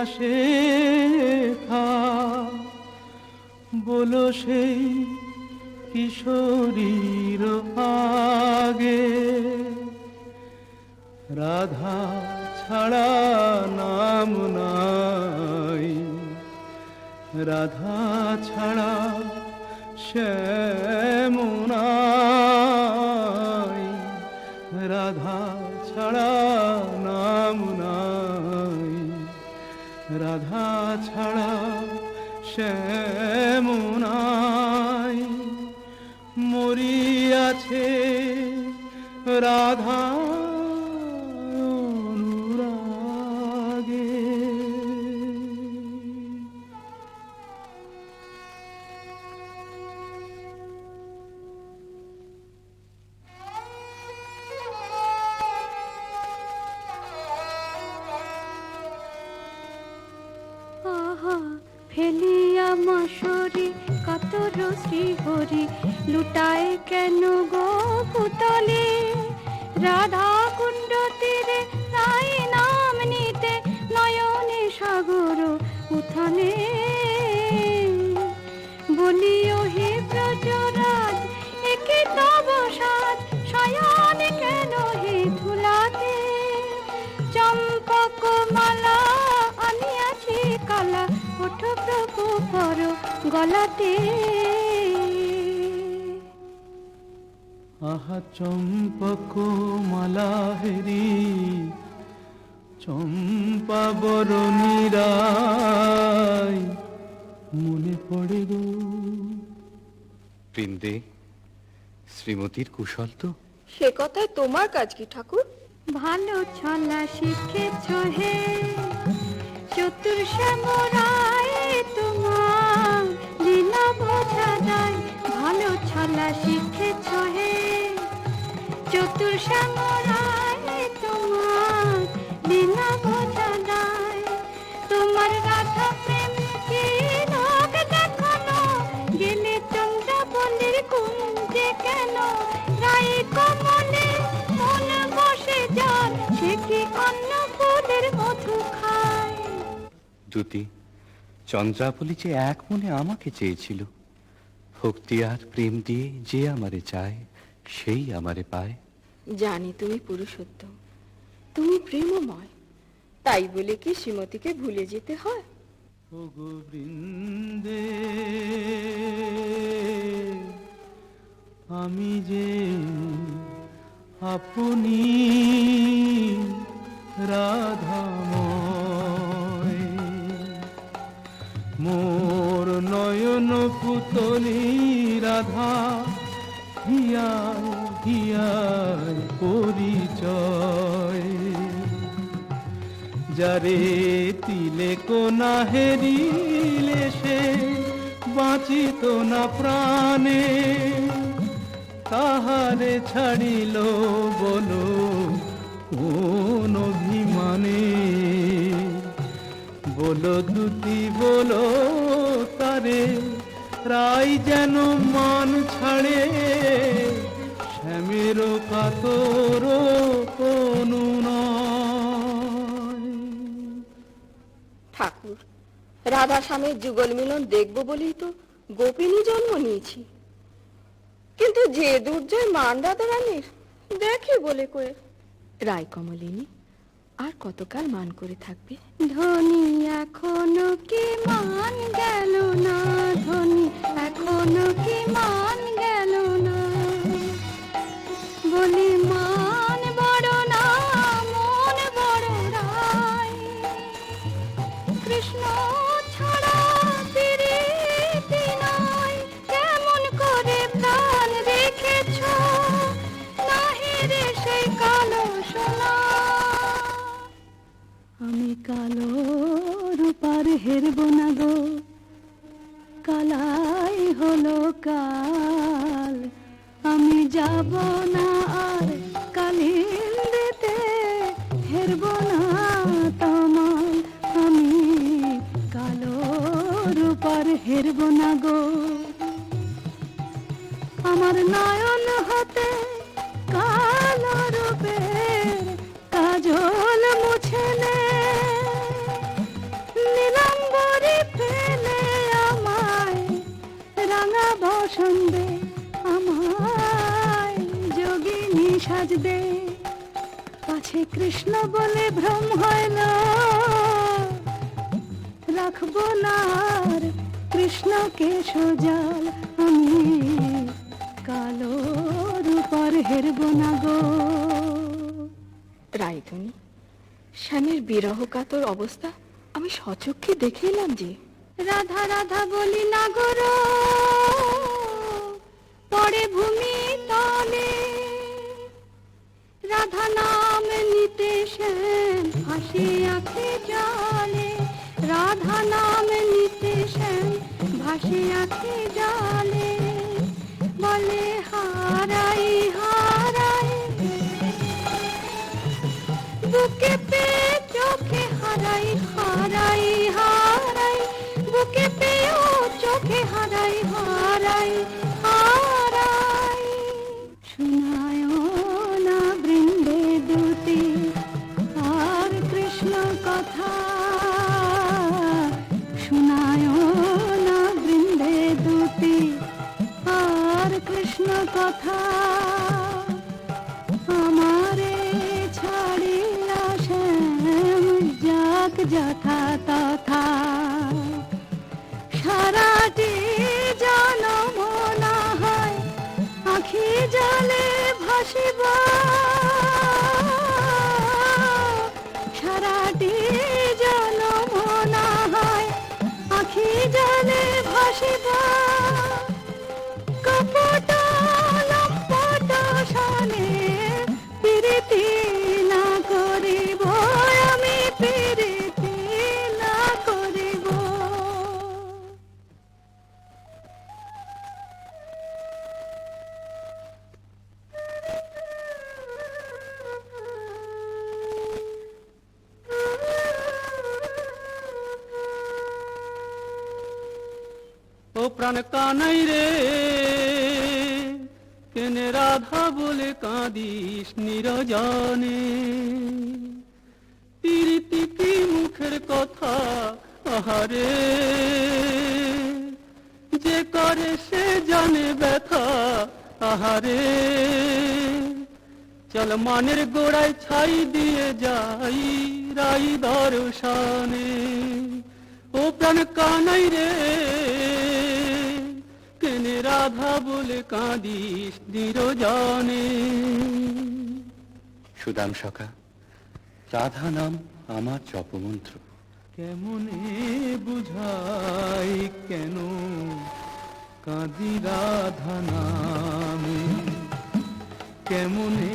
Speaker 5: আসে থা, বলো সেই কিশোরীর আগে, রাধা ছাড়া নাম নাই, রাধা ছাড়া শ্যাম নাই, রাধা ছাড়া নাম নাই, রাধা ছাড়া শ্যাম নাই। মরিয়াছে রাধা অনুরাগে।
Speaker 3: আহা ফেলিয়া মশরি কাতর শ্রীহরি, লুটায় কেন গো পুতলে? রাধা কুণ্ড তীরে রাই নাম নিতে, নয়নে সাগর উথানে। বলিও হে ব্রজরাজ, একে তব পর গলাতে।
Speaker 5: আহা চম্পক মালা হেরি চম্পা বরণী রায় মনে পড়ে গো।
Speaker 7: বৃন্দে, শ্রীমতীর কুশল তো?
Speaker 4: সে কথায় তোমার কাজ কি ঠাকুর?
Speaker 3: ভালো ছলা শিখেছ হে চতুর শ্যামরায়, তোমার লীলা বোঝা যায়। ভালো ছলা শিখেছ হে চতুর শ্যামরায়, তোমার লীলা বোঝা যায়। তোমার রাধা প্রেম কি লোক দেখানো, গেলে চন্দ্রাবলীর কুঞ্জে কেন? রাই কমলে মন বসে যার, সে কি অন্য ফুলের মধু খায়?
Speaker 7: দুতি, চন্দ্রাবলী যে এক মনে আমাকে চেয়েছিল। ভক্তি আর প্রেম দিয়ে যে আমারে চায়, সেই আমারে পায়।
Speaker 4: জানি তুমি পুরুষোত্তম, তুমি প্রেমময়, তাই বলে কি শ্রীমতীকে ভুলে যেতে হয়?
Speaker 5: ও গো বৃন্দে, আমি যে আপনি রাধাময়, মোর নয়ন পুতলি রাধা, হিয়ায় হিয়ায় পরিচয়। যারে তিলে কোনা হেরিলে সে বাঁচিত না প্রাণে, তাহারে ছাড়িল বলো কোন অভিমানে। বলো দুতি বলো তারে, রাই যেন মান ছাড়ে, শ্যামের কাতর অনুনয়।
Speaker 4: ঠাকুর, রাধা স্বামীর যুগল মিলন দেখবো বলেই তো গোপিনী জন্ম নিয়েছি, কিন্তু যে দুর্জয় মান রাধা রানীর দেখি বলে কয়ে। রায় কমলিনী আর কতকাল মান করে থাকবে?
Speaker 3: ধনী এখনো কি মান গেল না, ধনী এখনো কি মান গেল না? বলি মান বড় না মন বড় রায়, কৃষ্ণ ছাড়া প্রীতি নাই, কেমন করে প্রাণ রেখেছ নাহি রে সেই কালো সোনা। আমি কালো রূপার হেরব না গো, কালাই হলো কাল। আমি যাব না আর কালিন্দিতে, হেরব না তোমার। আমি কালো রূপার হেরব না গো। আমার নয়ন হতে কালো রূপের কাজল মুছে নে, নীলাম্বরী ফেলে আমায় রাঙা বসন্দে, আমায় যোগিনী সাজ দে। পাছে কৃষ্ণ বলে ভ্রম হইল, রাখবো না আর কৃষ্ণকে সোজাল। আমি কালো রূপার হেরব না গো।
Speaker 4: রায়ধনী, স্বামীর বিরহ কাতর অবস্থা আমি সচক্ষে দেখে এলাম যে।
Speaker 3: রাধা রাধা বলি না গো, পড়ে ভূমি তলে। রাধা নাম নিতে শ্যাম ভাসে আঁখে জলে, রাধা নাম নিতে শ্যাম ভাসে আঁখে জলে। বলে হারাই হারাই বুকে পে চোখে হারাই, হারাই হারাই বুকে পেও চোখে হারাই, হারাই হারাই। শোনায় না বৃন্দে দুতি আর কৃষ্ণ কথা, শোনায় না বৃন্দে দুতি আর কৃষ্ণ কথা। আমারে ছাড়িয়া শ্যাম যাক যথা তথা, সারাটি জনম না হয় আখি জলে ভাসিব, সারাটি জনম না হয় আখি জলে ভাসিব, কপট লম্পট সনে প্রীতি না করিব, আমি প্রীতি না করিব।
Speaker 5: ও প্রাণ কানাই রে, কেনে রাধা বলে কাঁদিস নিরজনে? প্রীতি কি মুখের কথা, আহারে যে করে সে জানে ব্যথা, আহারে চল মানের গোড়ায় ছাই দিয়ে যাই রাই দর্শনে। ও প্রাণ কানাই রে, কেনে রাধা বলে কাঁদিস নিরজনে?
Speaker 7: সুদাম সখা, রাধা নাম আমার জপমন্ত্র।
Speaker 5: কেমনে বুঝাই কেন কাঁদি রাধা নামে? কেমনে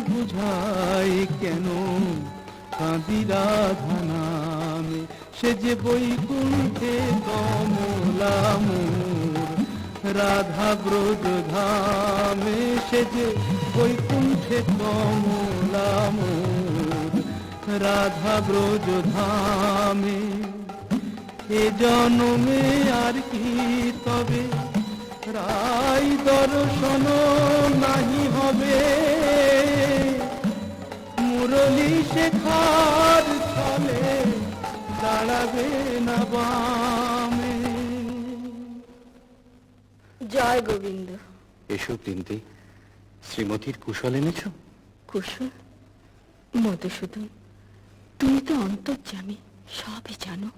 Speaker 5: বুঝাই কেন কাঁদি রাধা নামে? সে যে বৈকুণ্ঠে কমলা মোর রাধা ব্রজ ধামে, সে যে বৈকুণ্ঠে কমলা মোর রাধা ব্রজ ধামে। এ জন্মে আর কি তবে রাই দর্শন নাহি হবে, মুরলী শেখার ছলে দাঁড়াবে না বামে।
Speaker 4: জয় গোবিন্দ।
Speaker 7: এসো বৃন্দে, শ্রীমতীর কুশল এনেছ?
Speaker 4: কুশল? মধুসূদন, তুমি তো অন্তর্যামী, সবই জানো।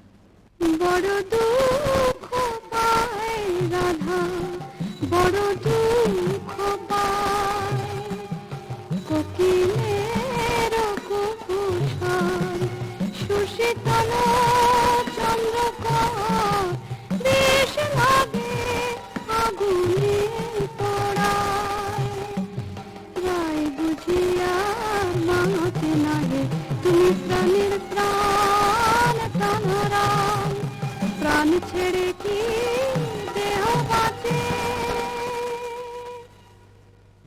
Speaker 3: বড় দুঃখ পায় রাধা, বড় দুঃখ পায়, কোকিলের কুকুর সুশীতল চন্দ্রকর, বেশ লাগে আগুনে পোড়ায়। রায় বুঝিয়া মানতে নাগে তুমি প্রাণের প্রাণ, প্রাণরাম প্রাণ ছেড়ে কি দেহ বাঁচে?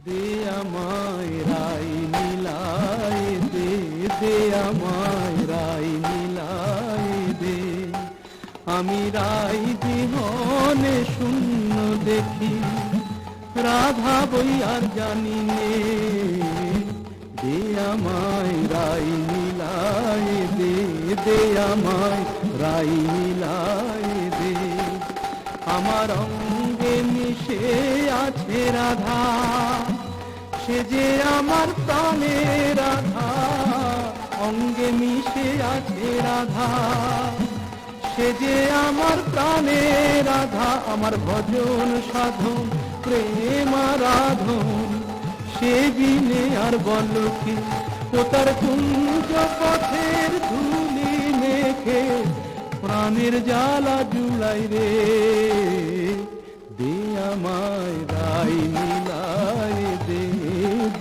Speaker 5: দে আমায় রাই নীলায় দে, দে আমায় রাই নীলায় দে। আমি রাই বিহনে শূন্য দেখি, রাধা বই আর জানি নে। দে আমায় রাই নীলায় দে, দে আমায় রাই নীলায় দে। আমার অঙ্গে মিশে আছে রাধা, সে যে আমার প্রাণে রাধা। অঙ্গে মিশে আছে রাধা, সে যে আমার প্রাণে রাধা। আমার ভজন সাধন প্রেম আরাধন, সে বিনে আর বল কি? ও তার কুঞ্জ পথের ধুলি মেখে প্রাণের জ্বালা জুড়াই রে। দে আমায় রাই মিলায় দে,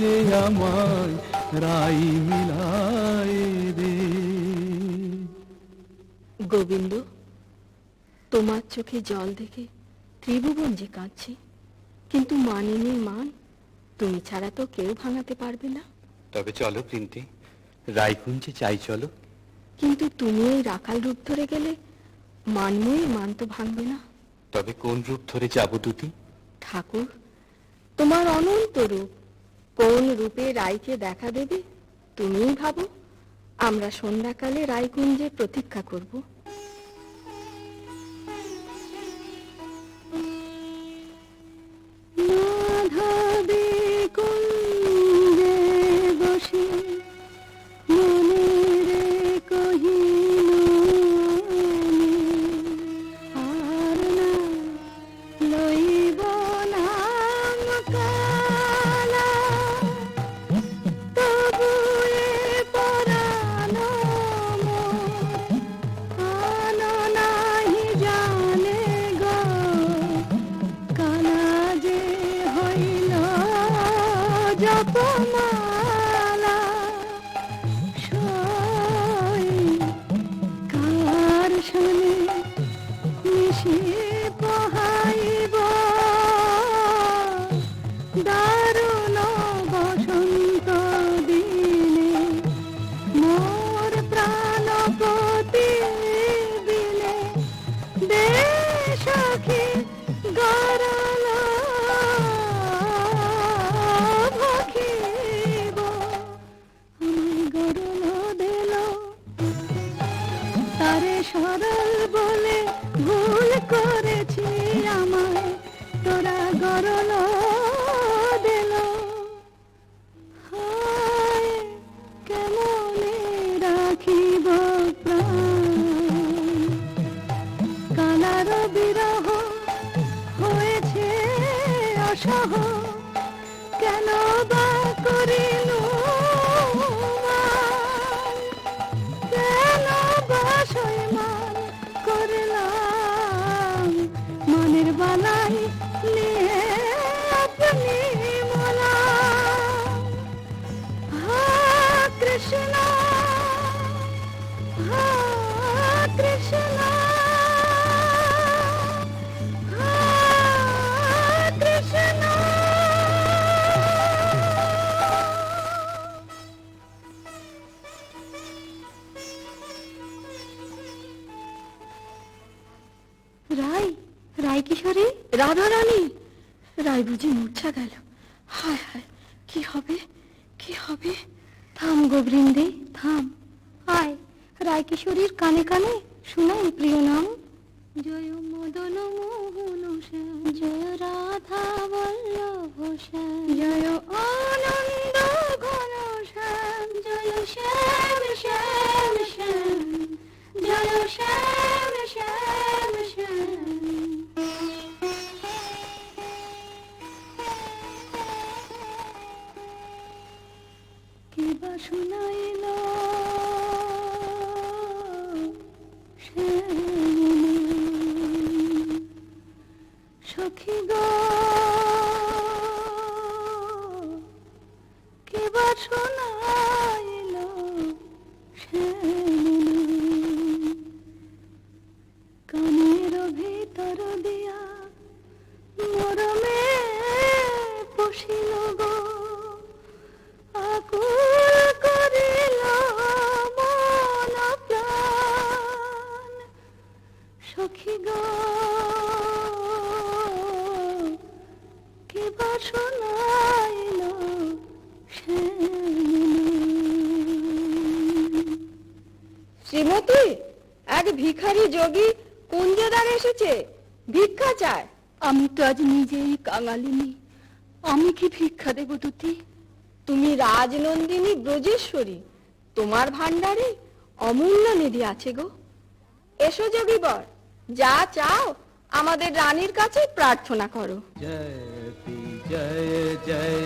Speaker 5: দে আমায় রাই মিলায় দে।
Speaker 4: গোবিন্দ, তোমার চোখে জল দেখে ত্রিভুবন যে কাঁদছে, কিন্তু মানিনীর মান তুমি ছাড়া তো কেউ ভাঙাতে পারবে না।
Speaker 7: তবে চলো বৃন্দে, রায়কুঞ্জে চাই চলো।
Speaker 4: কিন্তু তুমি এই রাখাল রূপ ধরে গেলে মানময়ীর মান তো ভাঙবে না।
Speaker 7: তবে কোন রূপ ধরে যাব দুটি?
Speaker 4: ঠাকুর, তোমার অনন্ত রূপ, কোন রূপে রায়কে দেখা দেবে তুমিই ভাবো। আমরা সন্ধ্যাকালে রায়কুঞ্জে প্রতীক্ষা করব।
Speaker 3: মাধবী কুঞ্জে বসে মনে কহিনু আর না জপমালা সই কার শোনে মিশি পোহাইব দারুণ বসন্ত দিনে মোর প্রাণপতি বিনে দে সখী গরল ভখিব আমায় গরল দিল তারে সরল বলে ভুল করেছি আমায় তোরা গরল দিল হায় কেমনে রাখিব প্রাণ কালার বিরহ হয়েছে অসহ কেন বা করিল কেন বা সইমান করলাম মনের বালাই নিয়ে আপনি মোলা হা কৃষ্ণ হা কৃষ্ণ হা কৃষ্ণ রাই রায় কিশোরী রাধা রানী রায় বুঝি মূর্ছা গেল হায় হায় কি হবে কি হবে থাম গো বৃন্দে থাম আয় রায় কিশোরীর কানে কানে শুনাই প্রিয় নাম জয় মদন মোহন শ্যাম জয় রাধা বল্লভ শ্যাম জয় আনন্দ ঘন শ্যাম জয় শ্যাম শ্যাম শ্যাম জয় শ্যাম শ্যাম শ্যাম কে বা শুনাইল সখী গো কে বা শুনাইল কানের ভিতর দিয়া মরমে পশিল গো আকুল করিল মন প্রাণ সখী গো কে বা শোনাইল
Speaker 4: শ্রীমতী এক ভিখারি যোগী কুঞ্জদার এসেছে ভিক্ষা চায়
Speaker 3: আমি তো আজ নিজেই কাঙালিনী আমি কি ভিক্ষা দেব দুতি
Speaker 4: তুমি রাজনন্দিনী ব্রজেশ্বরী তোমার ভান্ডারে অমূল্য নিধি আছে গো এসো যোগীবর যা চাও আমাদের রানীর কাছে প্রার্থনা করো
Speaker 5: जयति जय जय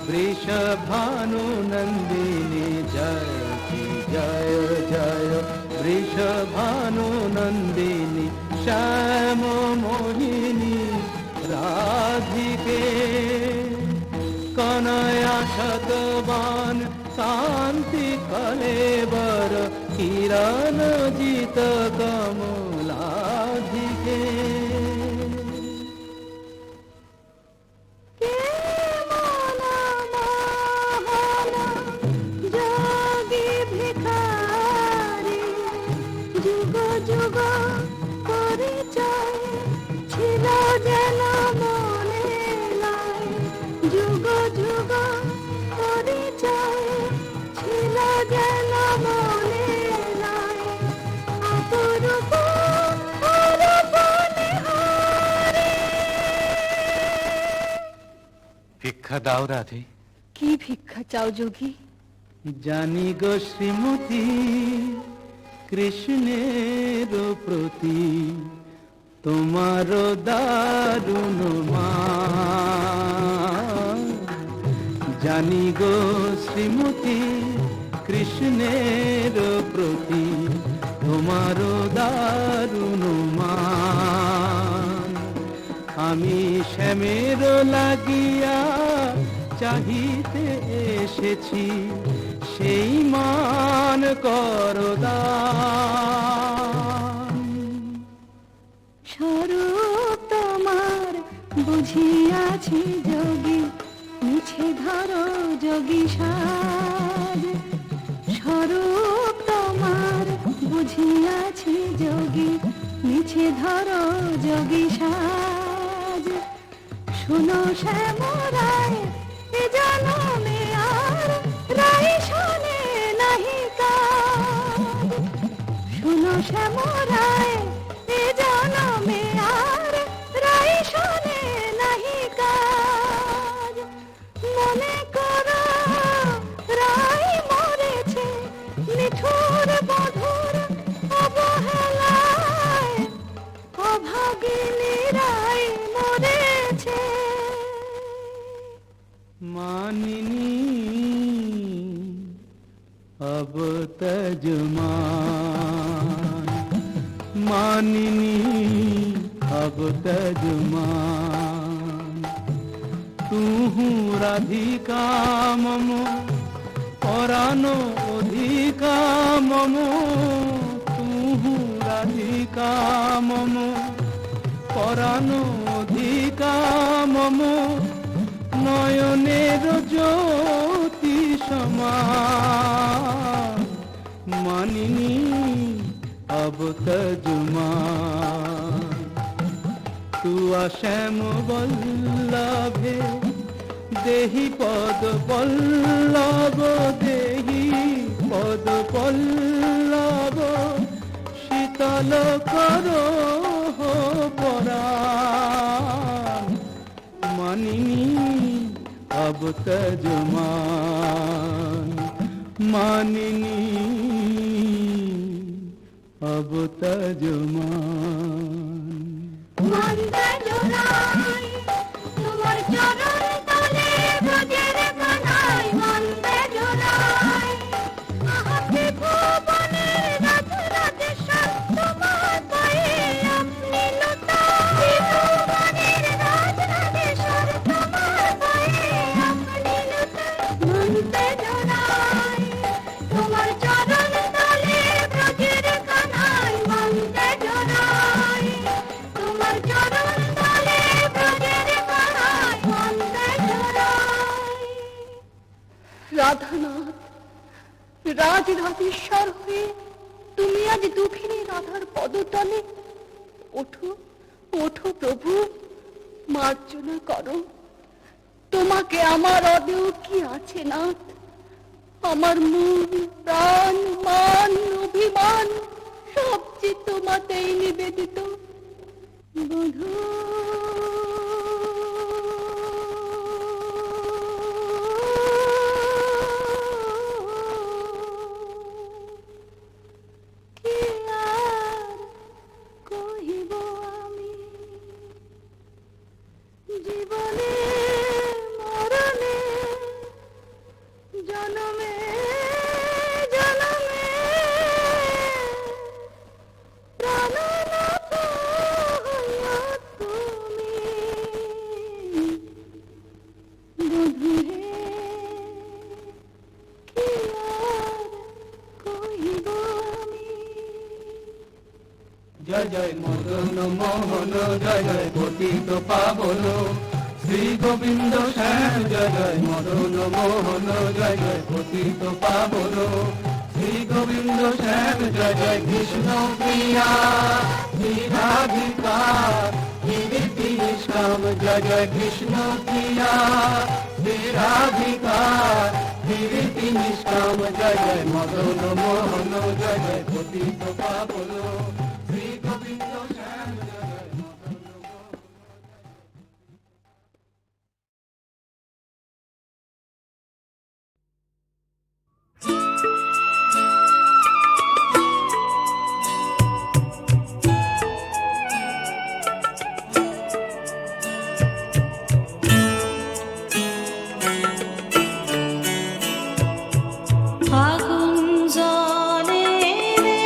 Speaker 5: वृषभानु नंदिनी जयति जय जय वृषभानु नंदिनी श्याम मोहिनी राधिके कनया शतवान शांति कलेवर किरण जित कमलाधिके
Speaker 3: যোগী ভিখারি যুগ যুগ পরিচয় ছিল যেন মনে লাই যুগ যুগ পরিচয় ছিল যেন মনে লাই অপরূপ অরূপ নিহারি
Speaker 7: ভিক্ষা দাও রাধে।
Speaker 3: কি ভিক্ষা চাও যোগী
Speaker 5: জানি গো শ্রীমতী কৃষ্ণের প্রতি তোমার দারুণ মান জানি গো শ্রীমতী কৃষ্ণের প্রতি তোমার দারুণ মান আমি শ্যামের লাগিয়া চাহিতে এসেছি সেই মান করদান।
Speaker 3: স্বরূপ তোমার বুঝিয়াছি যোগী, মিছে ধরো যোগী সাজ। স্বরূপ তোমার বুঝিয়াছি যোগী, মিছে ধরো যোগী সাজ। শুনো শ্যামরায় এ জনমে আর রাই শোনে নাহি কাজ। শুনো শ্যামরায় এ জনমে আর রাই শোনে নাহি কাজ। মনে করো রাই মরেছে নিঠুর বধুর অবহেলায়, অভাগিনী রাই মরেছে।
Speaker 5: মানিনী अब तजमान, मानिनी अब तजमान। तू राधिका मम परानो अधिका मम, तू राधिका मम परानो अधिका मम। নয়নের জ্যোতি সমান, মানিনী अब तजमान। तू শ্যাম বল্লভে দেহি পদ পল্লব, দেহি পদ পল্লব। শীতল করো পরাণ, মানিনী अब तजमान, मानिनी अब तजमान।
Speaker 3: মন্দে জোড়াই তোমার চরণ তলে ব্রজের কানাই, মন্দে জোড়াই আহাতে ভুবনের রাধ রাধেশ্বর তোমার পায়ে আপনি লুটাই। ভুবনের রাধ রাধেশ্বর তোমার পায়ে আপনি লুটাই। মন্দে জোড়াই তোমার চরণ তলে ব্রজের কানাই, মন্দে জোড়াই তোমার চরণ তলে ব্রজের কানাই, মন্দে জোড়াই।
Speaker 4: রাধানাথ, রাজ রাধেশ্বর হয়ে তুমি আজ দুঃখিনী রাধার পদতলে। ওঠো ওঠো প্রভু, মার্জনা করো। তোমাকে আমার অদেও কি আছে নাথ? আমার মন প্রাণ মান অভিমান সব যে তোমাতেই নিবেদিত। বধূ কি আর কহিব আমি, জীবনে মরণে জনমে জনমে প্রাণনাথ হইয়া তুমি। বধূরে কি আর কহিব আমি।
Speaker 5: জয় জয় মদন মোহন, জয় জয় পতিত পাবন শ্রী গোবিন্দ শ্যাম। জয় জয় মদন মোহন, জয় জয় পতিত পাবন শ্রী গোবিন্দ শ্যাম। জয় জয় কৃষ্ণ প্রিয়া শ্রী রাধিকা গিরিতি নিষ্কাম। জয় জয় কৃষ্ণ প্রিয়া শ্রী রাধিকা গিরিতি নিষ্কাম। জয় জয় মদন মোহন, জয় জয় পতিত পাবন শ্রী গোবিন্দ শ্যাম। জয় জয় মদন মোহন।
Speaker 2: আগুন জ্বলে রে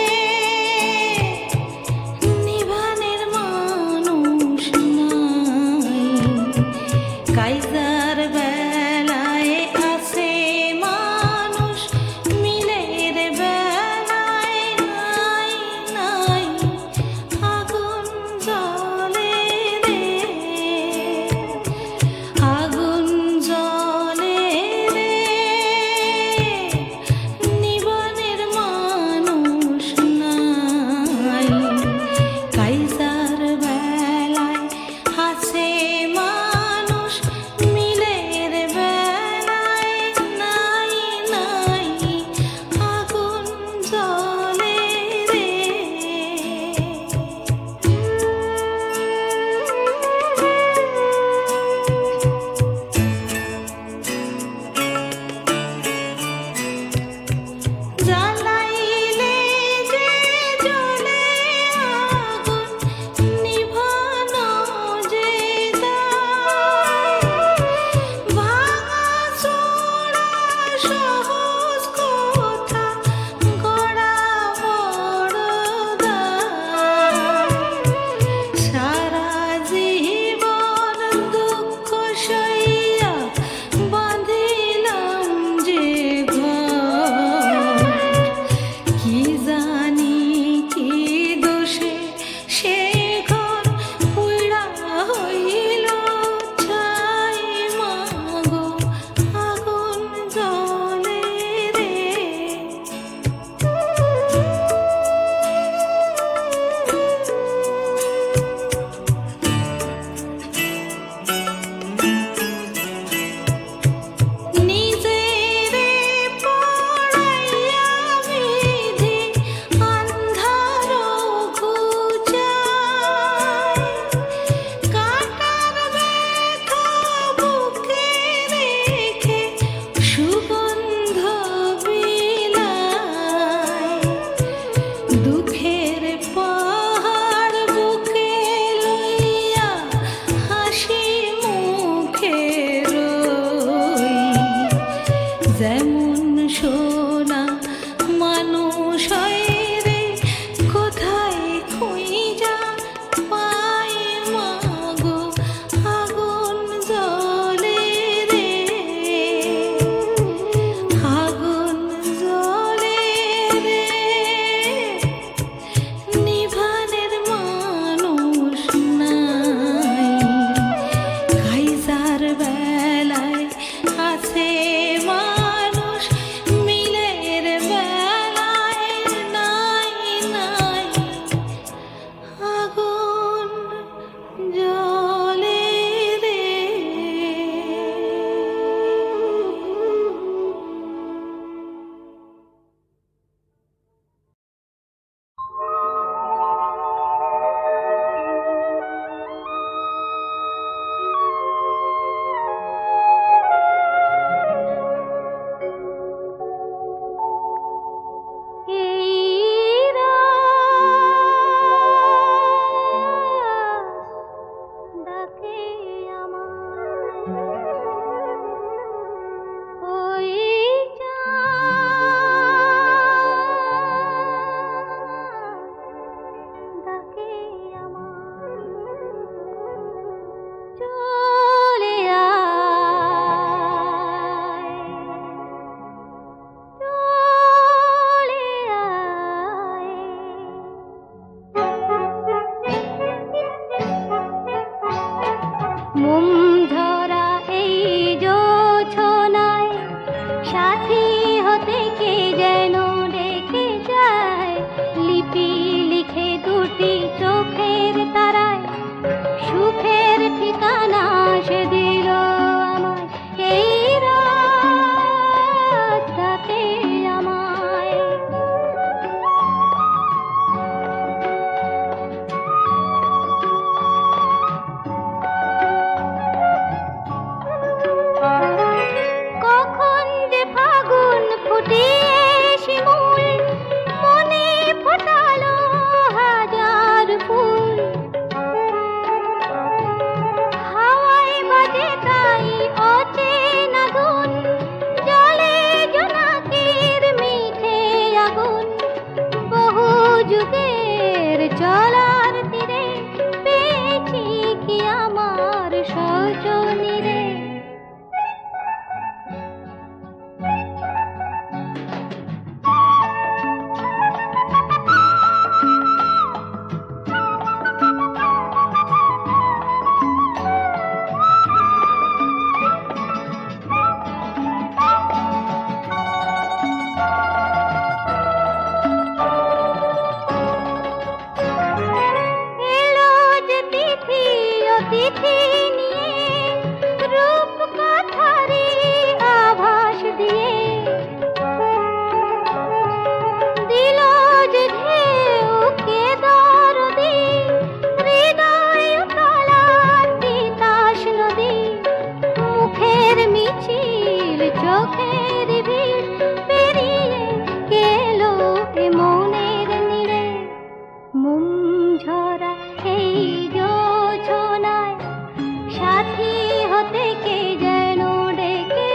Speaker 3: থেকে যেন ডেকে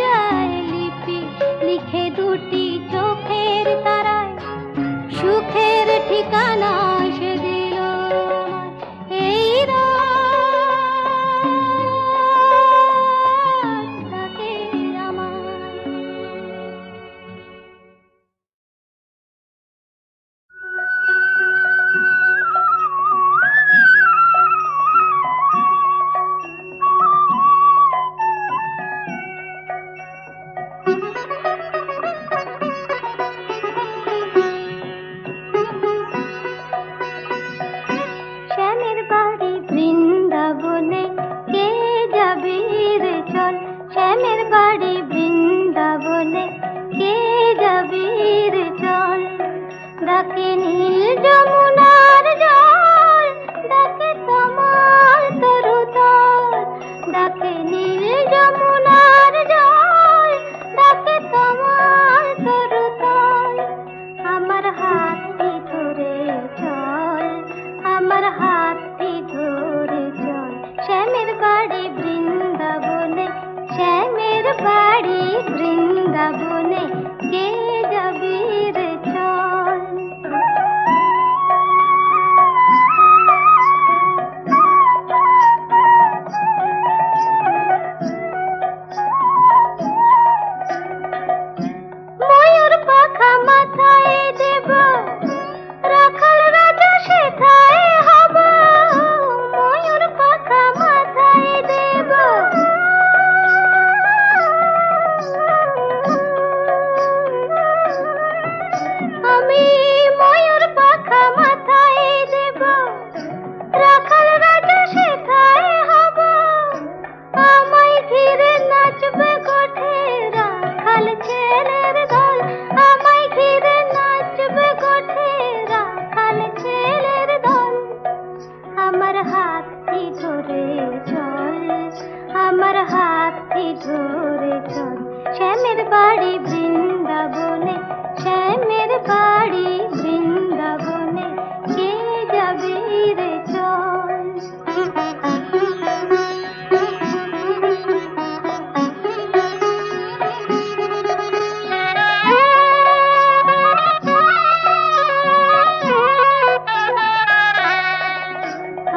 Speaker 3: যায় লিপি লিখে দুটি চোখের তারায় সুখের ঠিকানা সে দিল এই রাতে আমার। শ্যামের বাড়ি বৃন্দাবনে কে যাবি রে চল, শ্যামের বাড়ি বৃন্দাবনে কে যাবি রে চল। ডাকে নীল যমুনার জল, ডাকে তমাল তরু তল, ডাকে নীল যমুনার জল, ডাকে তমাল তরু তল। আমার হাতটি ধরে চল, আমার হাতটি ধরে চল, শ্যামের বাড়ি বৃন্দাবনে, শ্যামের বাড়ি বৃন্দাবনে কে যাবি রে চল। ময়ূর পাখা মাথায় দেব, রাখাল রাজা সেথায় হব। ময়ূর পাখা মাথায় দেব, আমি ময়ূর পাখা মাথায় দেব, রাখাল রাজা সেথায় হব। আমায় ঘিরে নাচবে গোঠে রাখাল ছেলের দল, আমায় ঘিরে নাচবে গোঠে রাখাল ছেলের দল। আমার হাতটি ধরে চল, আমার হাতটি ধরে চল, শ্যামের বাড়ি বৃন্দাবনে, শ্যামের বাড়ি বৃন্দাবনে কে যাবি রে চল।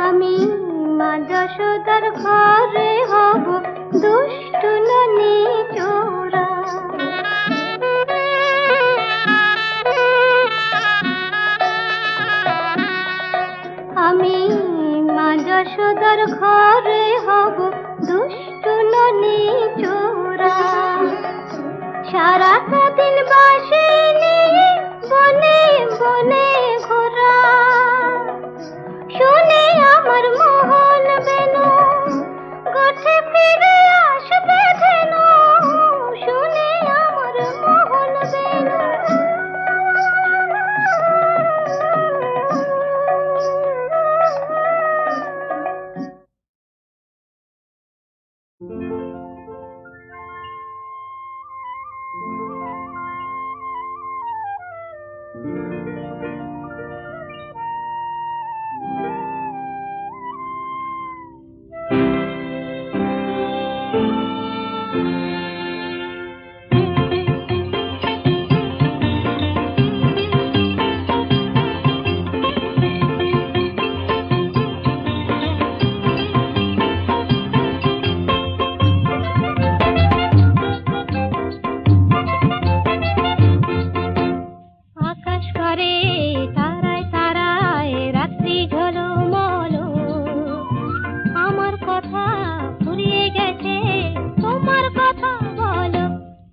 Speaker 3: আমি মা যশোদার ঘরে হব দুষ্টু ননি চোরা। আমি মা যশোদার ঘরে হব দুষ্টু ননি চোরা। সারাটা দিন বাসি নিয়ে বনে বনে ঘোরা, শুনে আমার মোহন বেনু গোঠে ফিরে আসবে ধেনু, শুনে আমার মোহন বেনু।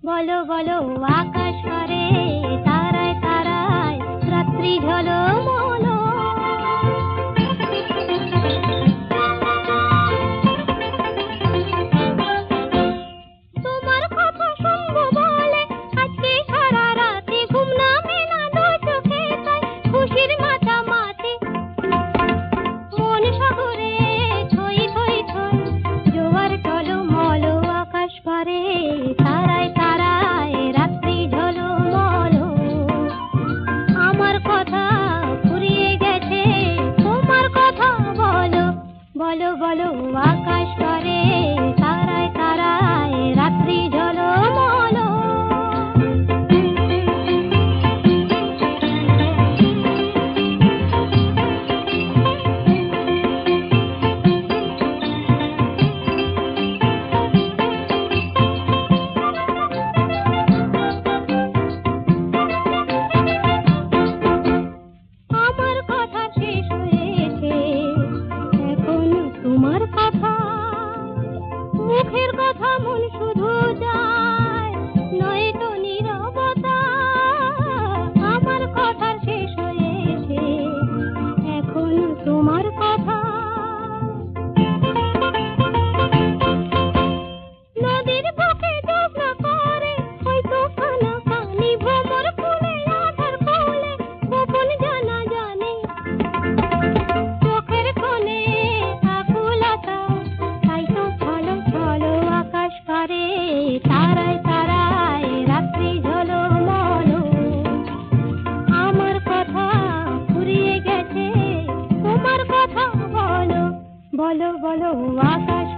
Speaker 3: বলো বলো আকাশ করে তারায় তারায় রাত্রি ঝলমলো। তোমার কথা শুনবো বলে আজকে সারা রাতে ঘুম নামে না দু চোখে, তাই খুশির মাতামাতি মন সাগরে ছই ছই ছই জোয়ার টলমল। আকাশ করে তারায় তারায় রাত্রি ঝলমল। আমার কথা মুখের কথা মন শুধু যায়, নয়তো নীরবতা। আমার কথার শেষ হয়েছে, এখন তোমার কথা। নদীর বুকে জ্যোৎস্না করে, হয়তো কানাকানি ভ্রমর ফুলে আধার কোলে, গোপন জানা জানে চোখের কোণে আকুলতা। তাই তো ছলো ছলো আকাশ পারে, তারায় তারায় রাত্রি ঝলমলো। আমার কথা ফুরিয়ে গেছে, তোমার কথা বলো, বলো বলো আকাশ